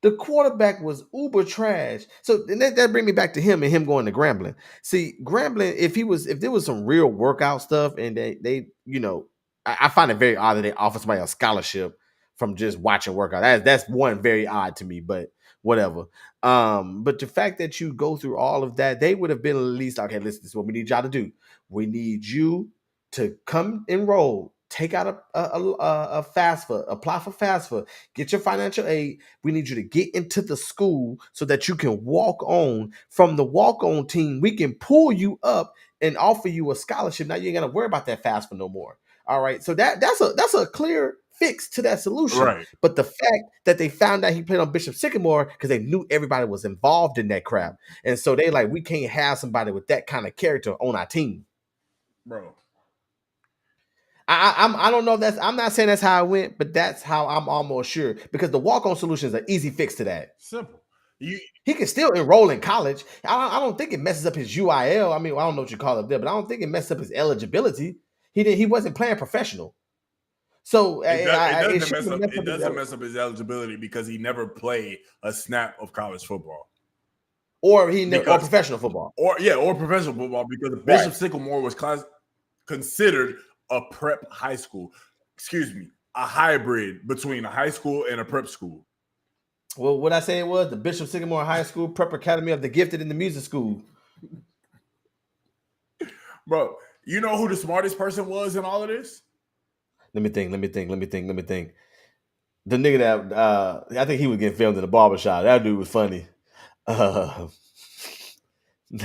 The quarterback was uber trash. So and that bring me back to him and him going to Grambling. See, Grambling, if there was some real workout stuff and they I find it very odd that they offer somebody a scholarship from just watching workout. That's one very odd to me, but whatever. But the fact that you go through all of that, they would have been at least, okay, listen, this is what we need y'all to do. We need you to come enroll, take out a FAFSA, apply for FAFSA, get your financial aid. We need you to get into the school so that you can walk on. From the walk on team, we can pull you up and offer you a scholarship. Now you ain't gotta worry about that FAFSA no more. All right. So that's a clear fix to that solution. Right, But the fact that they found out he played on Bishop Sycamore because they knew everybody was involved in that crap. And so they like, we can't have somebody with that kind of character on our team. bro. I don't know if that's, I'm not saying that's how it went, but that's how I'm almost sure because the walk-on solution is an easy fix to that. Simple. You He can still enroll in college. I don't think it messes up his UIL. I mean, I don't know what you call it there, but I don't think it messes up his eligibility. He wasn't playing professional. So It it doesn't shouldn't mess have up. messed It up his doesn't mess up his eligibility because he never played a snap of college football. or he never, or Because professional football. or professional football because Right. Bishop Sycamore was considered a prep high school. Excuse me, a hybrid between a high school and a prep school. Well, what I say it was the Bishop Sycamore High School Prep Academy of the Gifted in the Music School. Bro, you know who the smartest person was in all of this? Let me think. The nigga that I think he was getting filmed in the barbershop. That dude was funny. Uh,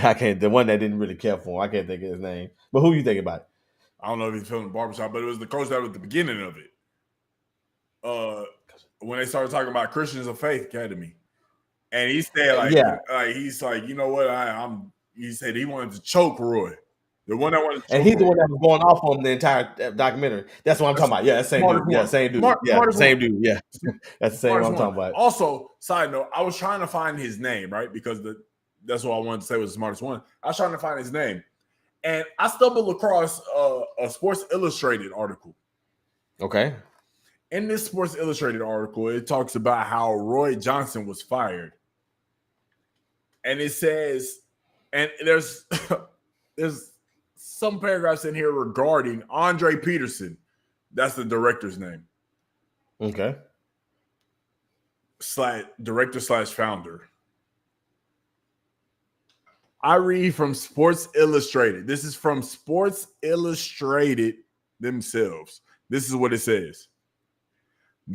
I can't. The one that didn't really care for him. I can't think of his name. But who you think about? I don't know if he's filming the barbershop, but it was the coach that was at the beginning of it. When they started talking about Christians of Faith Academy. And he said, he's like, you know what? He said he wanted to choke Roy. The one that wanted to And choke he's the Roy. one that was going off on the entire documentary. That's what I'm talking about. Yeah, that's the same dude. Smartest Yeah, one. same dude. Smartest Same one. dude. Yeah, that's the same one I'm talking about. Also, side note, I was trying to find his name, right? Because that's what I wanted to say was the smartest one. I was trying to find his name. And I stumbled across a Sports Illustrated article. Okay. In this Sports Illustrated article, it talks about how Roy Johnson was fired. And it says, and there's some paragraphs in here regarding Andre Peterson. That's the director's name. Okay. Director/founder. I read from Sports Illustrated. This is from Sports Illustrated themselves. This is what it says.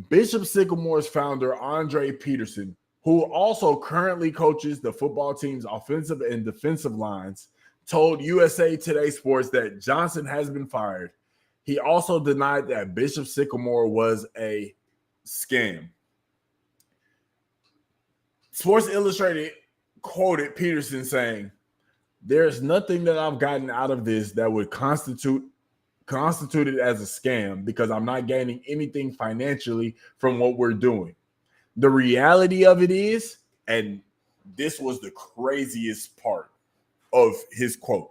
Bishop Sycamore's founder, Andre Peterson, who also currently coaches the football team's offensive and defensive lines, told USA Today Sports that Johnson has been fired. He also denied that Bishop Sycamore was a scam. Sports Illustrated quoted Peterson saying, "There's nothing that I've gotten out of this that would constitute it as a scam because I'm not gaining anything financially from what we're doing. The reality of it is," and this was the craziest part of his quote,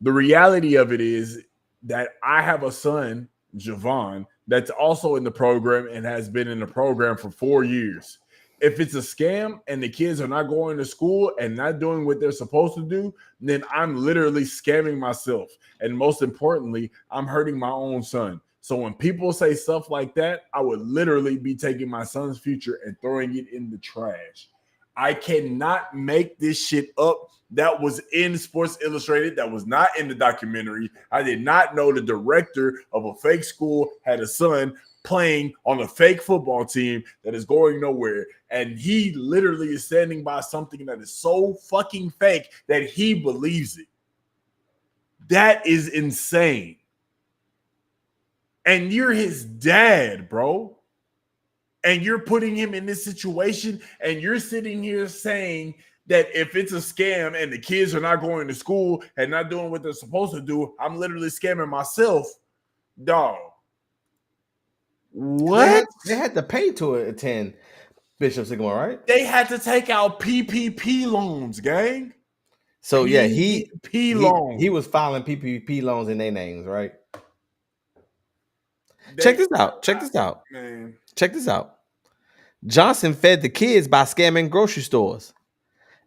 "the reality of it is that I have a son, Javon, that's also in the program and has been in the program for 4 years. If it's a scam and the kids are not going to school and not doing what they're supposed to do, then I'm literally scamming myself. And most importantly, I'm hurting my own son. So when people say stuff like that, I would literally be taking my son's future and throwing it in the trash. I cannot make this shit up. That was in Sports Illustrated. That was not in the documentary. I did not know the director of a fake school had a son playing on a fake football team that is going nowhere. And he literally is standing by something that is so fucking fake that he believes it. That is insane. And you're his dad, bro. And you're putting him in this situation, and you're sitting here saying that if it's a scam and the kids are not going to school and not doing what they're supposed to do, I'm literally scamming myself. Dog. What? They had to pay to attend Bishop Sycamore, right? They had to take out PPP loans, gang. So yeah, loans. he was filing PPP loans in their names, right? Check this out. Man. Check this out. Johnson fed the kids by scamming grocery stores.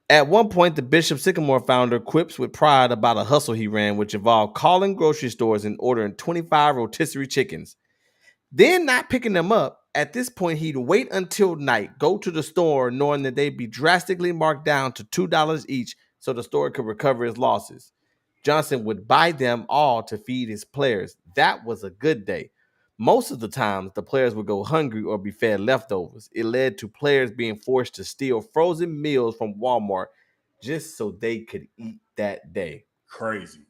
At one point, the Bishop Sycamore founder quips with pride about a hustle he ran, which involved calling grocery stores and ordering 25 rotisserie chickens. Then not picking them up. At this point, he'd wait until night, go to the store knowing that they'd be drastically marked down to $2 each so the store could recover his losses. Johnson would buy them all to feed his players. That was a good day. Most of the times, the players would go hungry or be fed leftovers. It led to players being forced to steal frozen meals from Walmart just so they could eat that day. Crazy.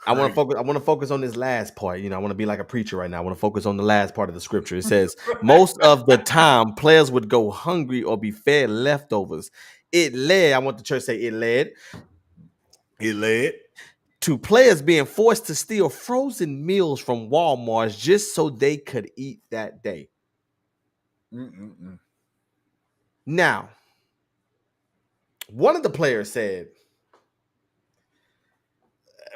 I want to focus on this last part. I want to be like a preacher right now. I want to focus on the last part of the scripture. It says, most of the time, players would go hungry or be fed leftovers. I want the church to say it led to players being forced to steal frozen meals from Walmart just so they could eat that day. Now, one of the players said,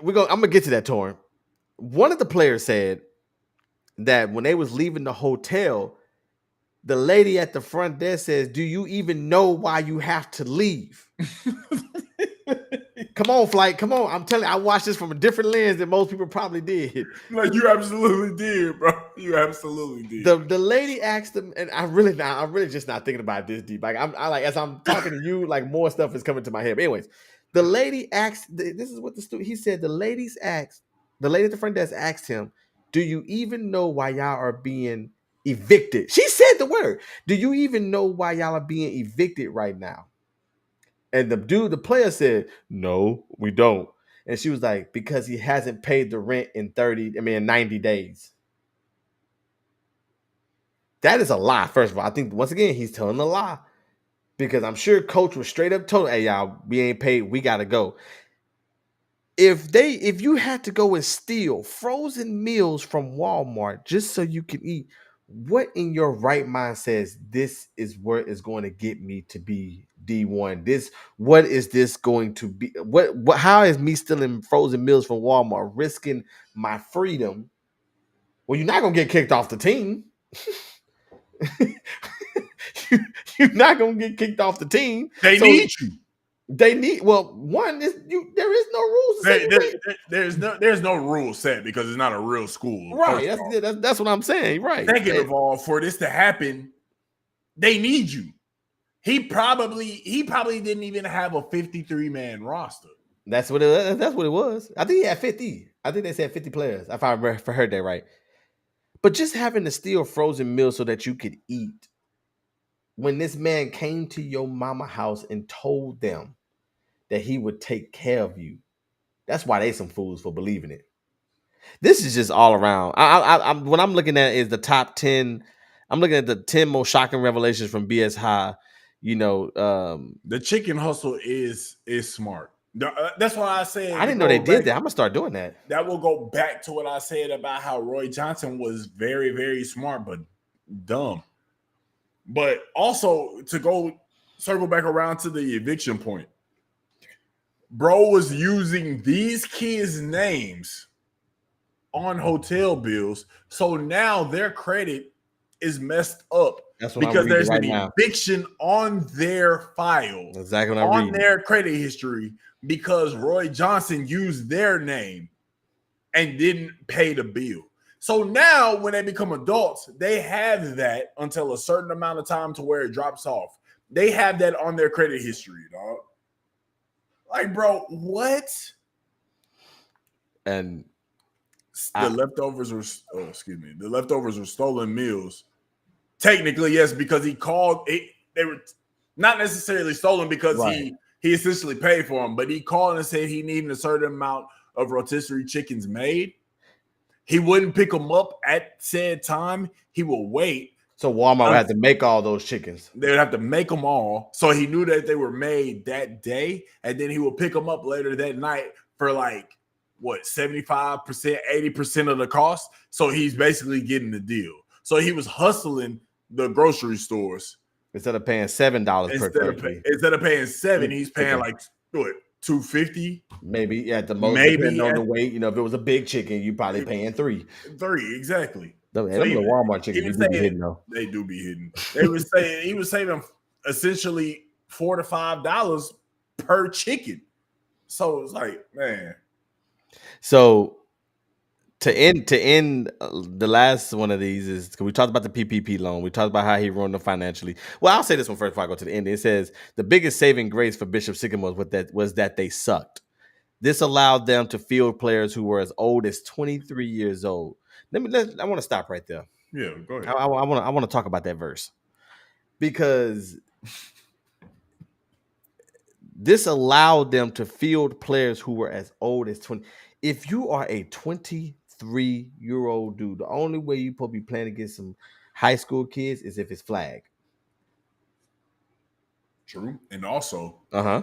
I'm gonna get to that, Torn. One of the players said that when they was leaving the hotel, the lady at the front desk says, "Do you even know why you have to leave?" Come on, flight. Come on. I'm telling you, I watched this from a different lens than most people probably did. Like you absolutely did, bro. You absolutely did. The lady asked him, and I'm really just not thinking about this deep. Like I like as I'm talking to you, like more stuff is coming to my head. But anyways, the lady asked. This is what he said. The lady at the front desk asked him, "Do you even know why y'all are being evicted?" She said the word. "Do you even know why y'all are being evicted right now?" And the player said, "No, we don't." And she was like, "Because he hasn't paid the rent in 90 days." That is a lie. First of all, I think once again he's telling a lie because I'm sure coach was straight up told, "Hey y'all, we ain't paid. We gotta go." If you had to go and steal frozen meals from Walmart just so you can eat, what in your right mind says this is where it's going to get me to be D1? What is this going to be? What how is me stealing frozen meals from Walmart risking my freedom? Well, you're not gonna get kicked off the team. You're not gonna get kicked off the team. They So need you. they need one is you there is no rules to say There- you there- wait. there's no rule set because it's not a real school. Right. First off, That's what I'm saying. Right. second of all, for this to happen, they need you. He probably didn't even have a 53-man roster. That's what it was. I think he had 50. I think they said 50 players, if I heard that right. But just having to steal frozen meals so that you could eat when this man came to your mama house and told them that he would take care of you. That's why they some fools for believing it. This is just all around. I'm what I'm looking at is the top 10. I'm looking at the 10 most shocking revelations from BS High. You know, The chicken hustle is smart. That's why I I said to didn't know they go back. did that. I'm gonna start doing that. That will go back to what I said about how Roy Johnson was very, very smart, but dumb. But also to go circle back around to the eviction point, bro was using these kids' names on hotel bills. So now their credit is messed up That's what I'm because reading there's right an now. eviction on their file, That's exactly what I'm on reading. their credit history, because Roy Johnson used their name and didn't pay the bill. So now when they become adults, they have that until a certain amount of time to where it drops off. They have that on their credit history, dog. Like, bro, what? And The leftovers were the leftovers were stolen meals. Technically, yes, because he called it. They were not necessarily stolen because right. he essentially paid for them, but he called and said he needed a certain amount of rotisserie chickens made. He wouldn't pick them up at said time. He will wait. So Walmart had to make all those chickens. They would have to make them all. So he knew that they were made that day, and then he would pick them up later that night for like what 75%, 80% of the cost. So he's basically getting the deal. So he was hustling the grocery stores Instead of paying $7 per turkey. instead of paying $7, he's paying like what $2.50, maybe at the most, maybe depending on at the weight. You know, if it was a big chicken, you probably paying $3. $3 exactly. Them So little Walmart chickens, he was you do be saying hitting though. they do be hidden. They were saying he was saving essentially $4 to $5 per chicken. So it's like, man. So to end the last one of these is we talked about the PPP loan. We talked about how he ruined them financially. Well, I'll say this one first before I go to the end. It says the biggest saving grace for Bishop Sycamore was that they sucked. This allowed them to field players who were as old as 23 years old. I want to stop right there. Yeah, go ahead. I want to talk about that verse because this allowed them to field players who were as old as 20. If you are a 23-year-old dude, the only way you probably be playing against some high school kids is if it's flag. True. And also, Uh-huh.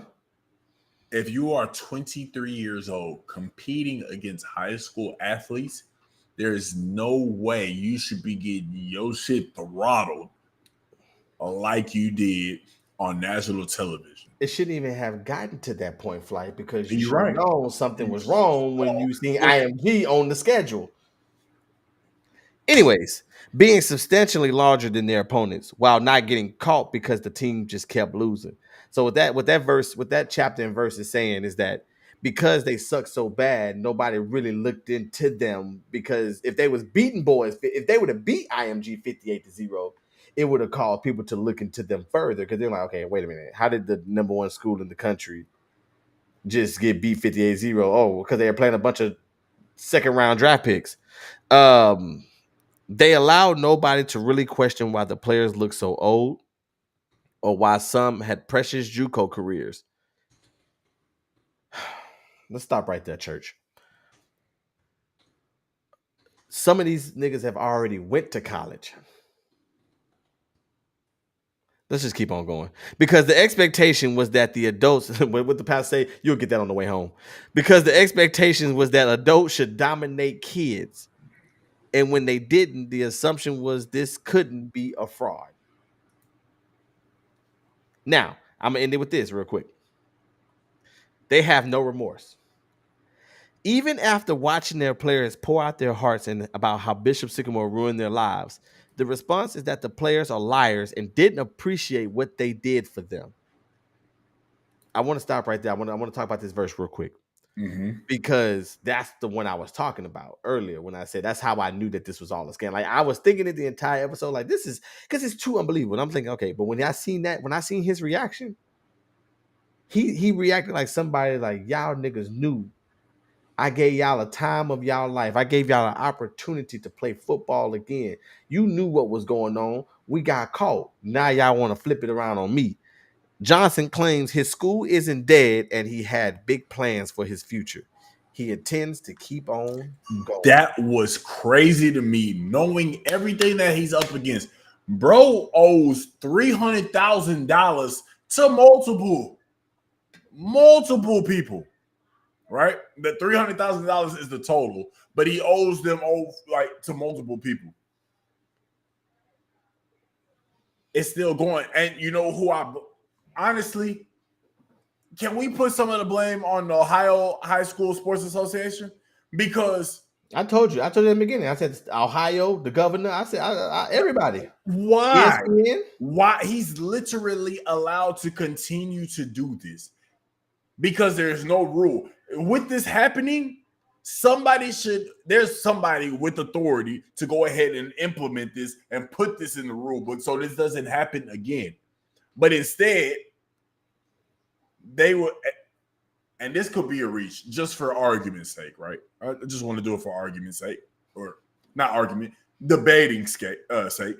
if you are 23 years old competing against high school athletes, there is no way you should be getting your shit throttled like you did on national television. It shouldn't even have gotten to that point, Flight, because you You're should have right. known something was wrong when you seen IMG on the schedule. Anyways, being substantially larger than their opponents while not getting caught because the team just kept losing. So what that chapter and verse is saying is that because they suck so bad, nobody really looked into them, because if they was beating boys, if they would have beat IMG 58-0, it would have caused people to look into them further, because they're like, okay, wait a minute, how did the number one school in the country just get beat 58-0? Oh, because they were playing a bunch of second round draft picks. Um they allowed nobody to really question why the players looked so old or why some had precious JUCO careers. Let's stop right there, church. Some of these niggas have already went to college. Let's just keep on going, because the expectation was that the adults, what the pastor say, you'll get that on the way home. Because the expectation was that adults should dominate kids, and when they didn't, the assumption was this couldn't be a fraud. Now, I'm gonna end it with this real quick. They have no remorse. Even after watching their players pour out their hearts and about how Bishop Sycamore ruined their lives, the response is that the players are liars and didn't appreciate what they did for them. I want to stop right there. I want to talk about this verse real quick, Mm-hmm. because that's the one I was talking about earlier when I said that's how I knew that this was all a scam. Like, I was thinking it the entire episode, like, this is because it's too unbelievable. And I'm thinking, okay, but when I seen his reaction, he reacted like somebody like, y'all niggas knew I gave y'all a time of y'all life. I gave y'all an opportunity to play football again. You knew what was going on. We got caught. Now y'all want to flip it around on me. Johnson claims his school isn't dead and he had big plans for his future. He intends to keep on going. That was crazy to me, knowing everything that he's up against. Bro owes $300,000 to multiple people, right? The $300,000 is the total, but he owes them like to multiple people. It's still going, and you know who I honestly, can we put some of the blame on the Ohio High School Sports Association? Because I told you in the beginning. I said Ohio, the governor. I said everybody. why? ESPN. Why he's literally allowed to continue to do this? Because there's no rule. With this happening, there's somebody with authority to go ahead and implement this and put this in the rule book so this doesn't happen again. But instead, they would, and this could be a reach just for argument's sake, right? I just want to do it for argument's sake, or not argument, debating sake.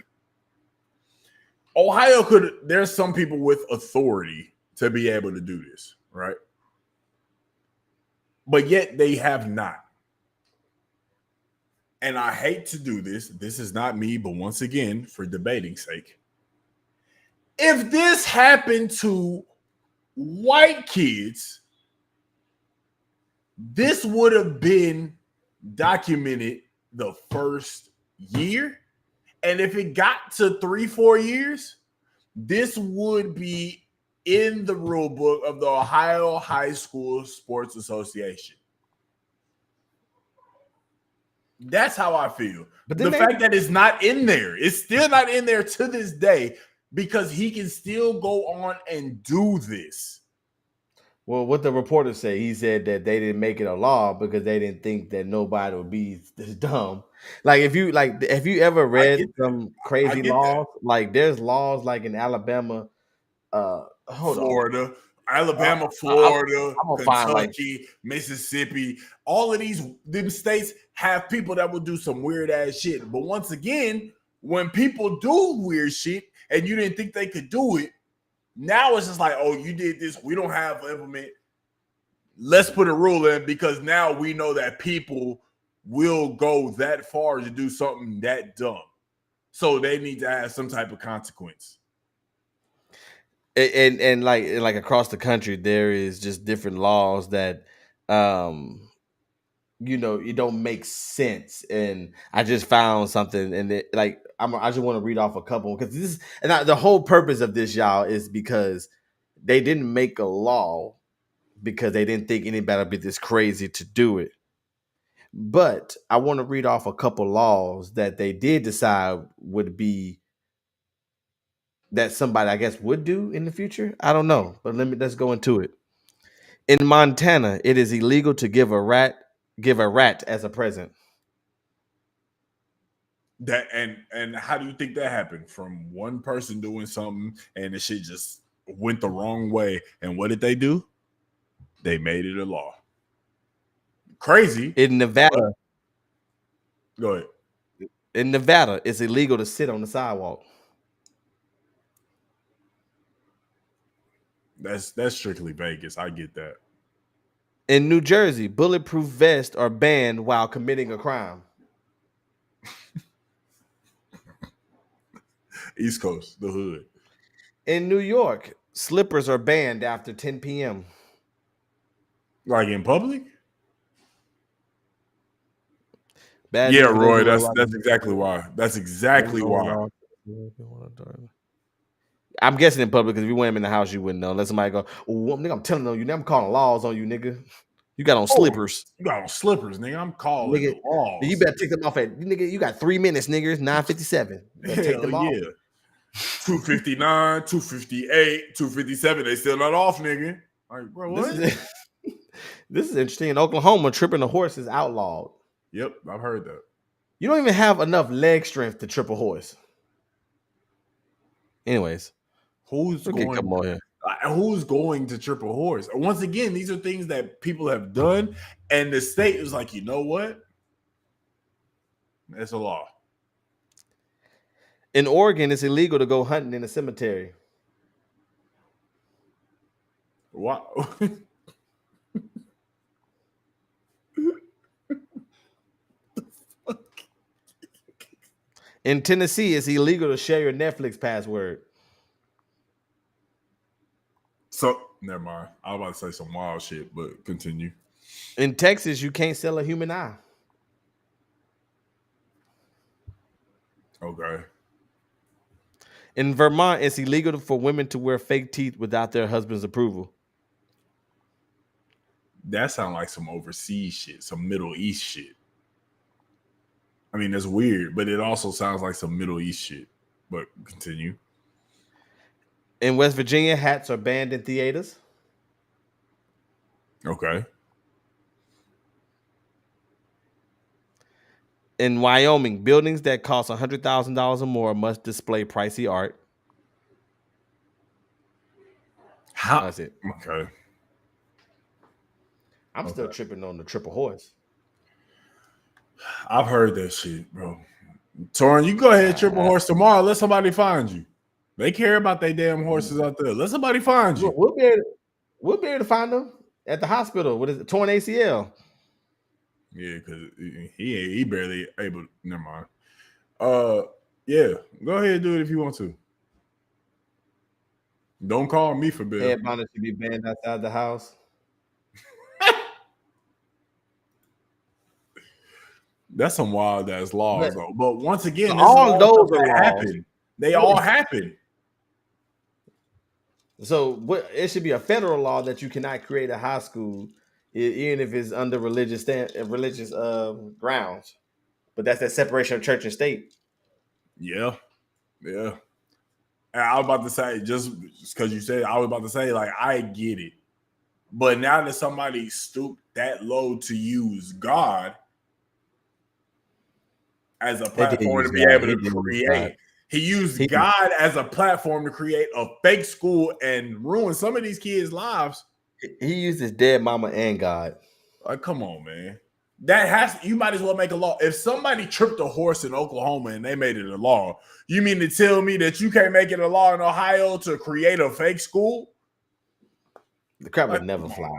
Ohio there's some people with authority to be able to do this, right? But yet they have not. And I hate to do this. This is not me, but once again, for debating sake, if this happened to white kids, this would have been documented the first year. And if it got to 3-4 years, this would be in the rule book of the Ohio High School Sports Association. That's how I feel. But the fact that it's not in there, it's still not in there to this day, because he can still go on and do this. Well, what the reporters say, he said that they didn't make it a law because they didn't think that nobody would be this dumb. Like, have you ever read some crazy laws? Like, there's laws like in Alabama, Florida, Alabama, Florida, Kentucky, Mississippi. All of them states have people that will do some weird ass shit. But once again, when people do weird shit and you didn't think they could do it, now it's just like, oh, you did this. We don't have implement. Let's put a rule in, because now we know that people will go that far to do something that dumb. So they need to have some type of consequence. And like across the country, there is just different laws that it don't make sense. And I just found something, and I just want to read off a couple, because the whole purpose of this, y'all, is because they didn't make a law because they didn't think anybody would be this crazy to do it. But I want to read off a couple laws that they did decide would be that somebody I guess would do in the future. I don't know, but let's go into it. In Montana, it is illegal to give a rat as a present. That and how do you think that happened? From one person doing something and the shit just went the wrong way. And what did they do? They made it a law. Crazy. In Nevada, Go ahead. it's illegal to sit on the sidewalk. That's strictly Vegas. I get that. In New Jersey, bulletproof vests are banned while committing a crime. East Coast, the hood. In New York, slippers are banned after 10 p.m. Like in public? Bad Yeah, news for those Roy. who are That's exactly why. That's exactly why. I'm guessing in public because if you went in the house, you wouldn't know. Unless somebody go, oh, nigga, I'm telling you, I'm calling laws on you, nigga. You got on Oh, slippers. you got on slippers, nigga. I'm calling Nigga, the laws. you better take them off at nigga. You got 3 minutes, nigga. It's 9:57. Better take Hell them off. yeah. 259, 258, 257. They still not off, nigga. Like, bro, what? This is interesting. In Oklahoma, tripping a horse is outlawed. Yep, I've heard that. You don't even have enough leg strength to trip a horse. Anyways, Who's we'll get a couple more here. Who's going to trip a horse? Once again, these are things that people have done, and the state is like, you know what? It's a law. In Oregon, it's illegal to go hunting in a cemetery. Wow. In Tennessee, it's illegal to share your Netflix password. So, never mind. I was about to say some wild shit, but continue. In Texas, you can't sell a human eye. Okay. In Vermont, it's illegal for women to wear fake teeth without their husband's approval. That sounds like some overseas shit, some Middle East shit. I mean, that's weird, but it also sounds like some Middle East shit. But continue. In West Virginia, hats are banned in theaters. Okay. In Wyoming, buildings that cost $100,000 or more must display pricey art. How? That's it. Okay. I'm still tripping on the triple horse. I've heard that shit, bro. Torin, you go ahead and triple horse tomorrow. Let somebody find you. They care about their damn horses out there. Let somebody find you. We'll be able to find them at the hospital with his torn ACL. Yeah, because he barely able. Never mind. Yeah, go ahead and do it if you want to. Don't call me for bill. Head bonnet should be banned outside the house. That's some wild ass laws, though. But once again, all those are laws. Happen. They all happen. So it should be a federal law that you cannot create a high school, even if it's under religious grounds. But that's that separation of church and state. Yeah. And I was about to say, just because you said, I was about to say, like, I get it. But now that somebody stooped that low to use God as a platform to be able to create, he used God as a platform to create a fake school and ruin some of these kids' lives. He used his dead mama and God. Like, come on, man. You might as well make a law. If somebody tripped a horse in Oklahoma and they made it a law, you mean to tell me that you can't make it a law in Ohio to create a fake school? The crap would never fly.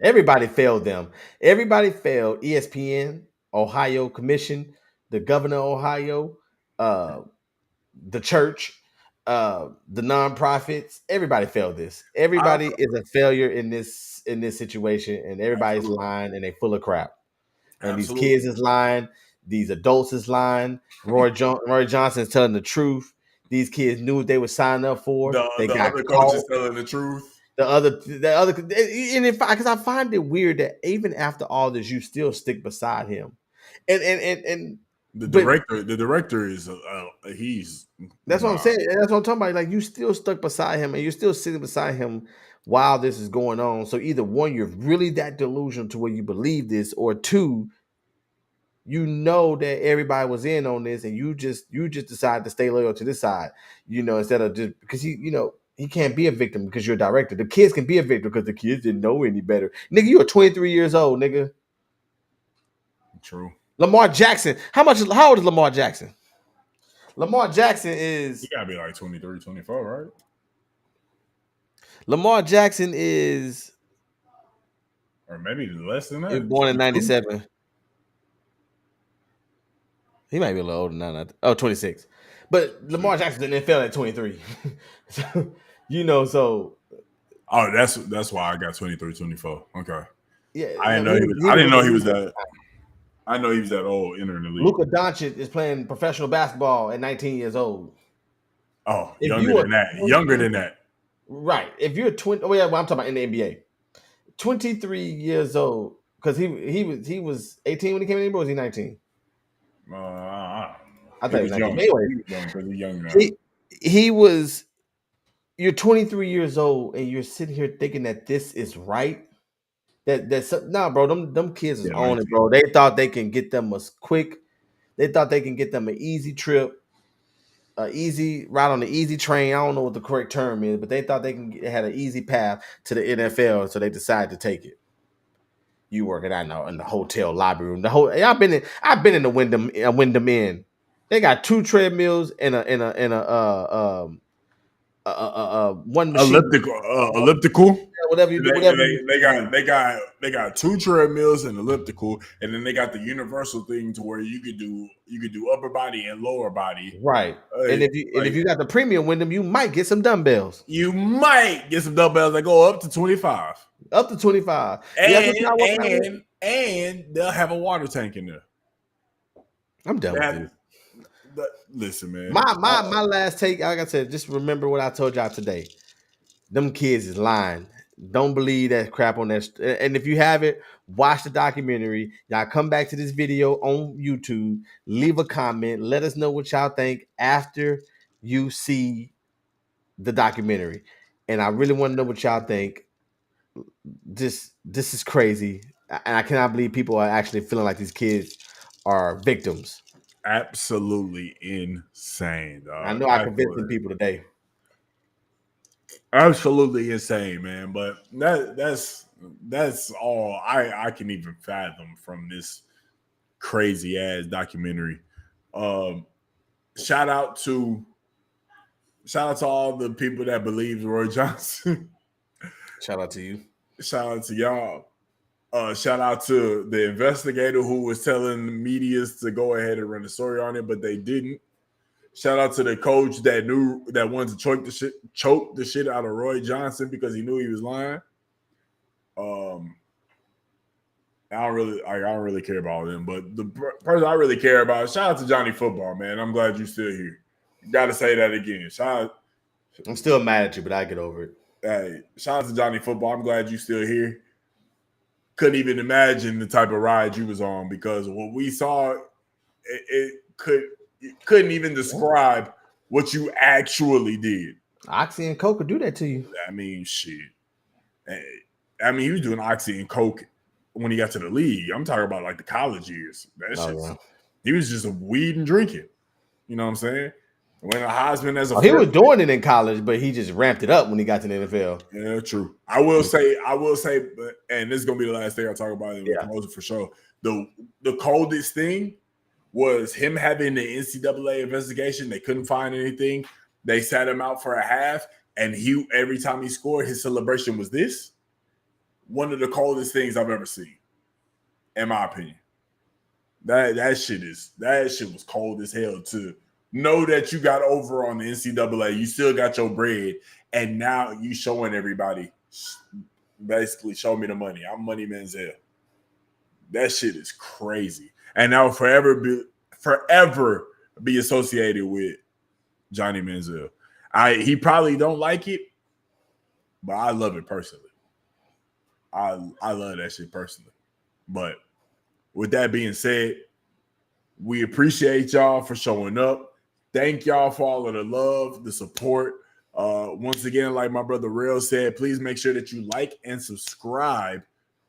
Everybody failed them. Everybody failed ESPN, Ohio Commission, the governor of Ohio, the church, the nonprofits. Everybody failed this. Everybody is a failure in this situation, and everybody's lying and they full of crap. And these kids is lying. These adults is lying. Roy Johnson is telling the truth. These kids knew what they were signing up for. The they got other coaches telling the truth. and if because I find it weird that even after all this, you still stick beside him, and The but director is he's that's what I'm nah. saying. And that's what I'm talking about. Like you still stuck beside him, and you're still sitting beside him while this is going on. So either one, you're really that delusional to where you believe this, or two, you know that everybody was in on this, and you just decided to stay loyal to this side. Instead of just because he can't be a victim because you're a director. The kids can be a victim because the kids didn't know any better. Nigga, you are 23 years old, nigga. True. Lamar Jackson. How old is Lamar Jackson? Lamar Jackson He is gotta be like 23, 24, right? Lamar Jackson is Or maybe less than he was that. born in 22? 97. He might be a little older now. 26. But Lamar Shit. Jackson in the NFL at 23. So Oh, that's why I got 23, 24. Okay. yeah, I didn't no, know he was. he I was didn't in the know he was league. that. I know he was that old entering the league. Luka Doncic is playing professional basketball at 19 years old. Oh, If younger you are than that. Younger 23, than that. right? If you're 20, oh yeah, well, I'm talking about in the NBA. 23 years old, because he was 18 when he came in the NBA, or was he 19? I don't know. I He thought he was was 19. young. But anyway, He was young because he's young now. he was. You're 23 years old, and you're sitting here thinking that this is right. Nah, bro. Them kids is Yeah, on it, 19. bro. They thought they can get them a quick. They thought they can get them an easy trip, a easy ride on the easy train. I don't know what the correct term is, but they thought had an easy path to the NFL, so they decided to take it. You working out in the hotel lobby room. Yeah, I've been in the Wyndham Inn. They got two treadmills and one machine. Elliptical. Whatever you do, whatever you They got two treadmills and elliptical, and then they got the universal thing to where you could do upper body and lower body. right. And if Like you got the premium Wyndham, you might get some dumbbells you might get some dumbbells that go up to 25, up to 25. Yeah, that's and what y'all working out with. and they'll have a water tank in there. I'm done with That, this. listen, man. My last take, like I said, just remember what I told y'all today. Them kids is lying. Don't believe that crap on that. And if you have it, watch the documentary. Y'all come back to this video on YouTube. Leave a comment. Let us know what y'all think after you see the documentary. And I really want to know what y'all think. This is crazy, and I cannot believe people are actually feeling like these kids are victims. Absolutely insane, I dog. know I convinced some people today. Absolutely insane, man. But that's all I can even fathom from this crazy ass documentary. Um, shout out to all the people that believe Roy Johnson. Shout out to you. Shout out to y'all. Shout out to the investigator who was telling the medias to go ahead and run a story on it, but they didn't. Shout out to the coach that wanted to choke the shit out of Roy Johnson because he knew he was lying. I don't really care about them, but the person I really care about. Shout out to Johnny Football, man. I'm glad you're still here. Got to say that again. I'm still mad at you, but I get over it. Hey, shout out to Johnny Football. I'm glad you're still here. Couldn't even imagine the type of ride you was on because what we saw, it couldn't even describe what you actually did. Oxy and Coke could do that to you. I mean, shit. I mean, he was doing Oxy and Coke when he got to the league. I'm talking about like the college years. He was just weed and drinking. You know what I'm saying? When a Heisman as a he was doing it in college, but he just ramped it up when he got to the NFL. Yeah, true. I will say, and this is gonna be the last thing I talk about in closing for sure. The coldest thing was him having the NCAA investigation. They couldn't find anything. They sat him out for a half, and every time he scored, his celebration was this. One of the coldest things I've ever seen, in my opinion. That shit was cold as hell to know that you got over on the NCAA, you still got your bread, and now you showing everybody, basically, show me the money. I'm Money Manziel. That shit is crazy, and I'll forever be associated with Johnny Manziel. He probably don't like it, but I love it personally. I love that shit personally. But with that being said, we appreciate y'all for showing up. Thank y'all for all of the love, the support. Once again, like my brother Real said, please make sure that you like and subscribe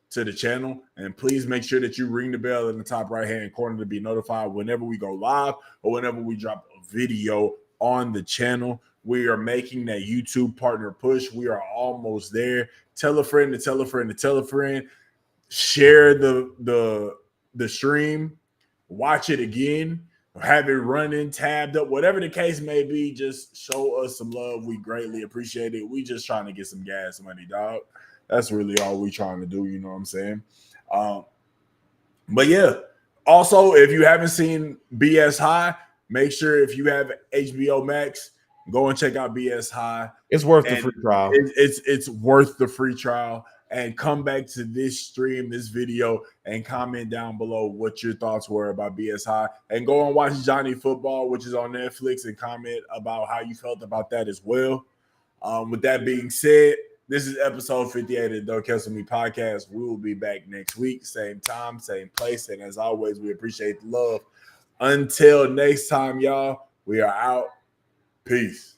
to the channel. And please make sure that you ring the bell in the top right-hand corner to be notified whenever we go live or whenever we drop a video on the channel. We are making that YouTube partner push. We are almost there. Tell a friend to tell a friend to tell a friend. Share the stream. Watch it again. Have it running, tabbed up, whatever the case may be. Just show us some love. We greatly appreciate it. We just trying to get some gas money, dog. That's really all we trying to do. You know what I'm saying? But yeah. Also, if you haven't seen BS High, make sure if you have HBO Max, go and check out BS High. It's worth the free trial. It's worth the free trial. And come back to this stream, this video, and comment down below what your thoughts were about BS High. And go and watch Johnny Football, which is on Netflix, and comment about how you felt about that as well. With that being said, this is episode 58 of the Don't Cancel Me podcast. We will be back next week, same time, same place. And as always, we appreciate the love. Until next time, y'all, we are out. Peace.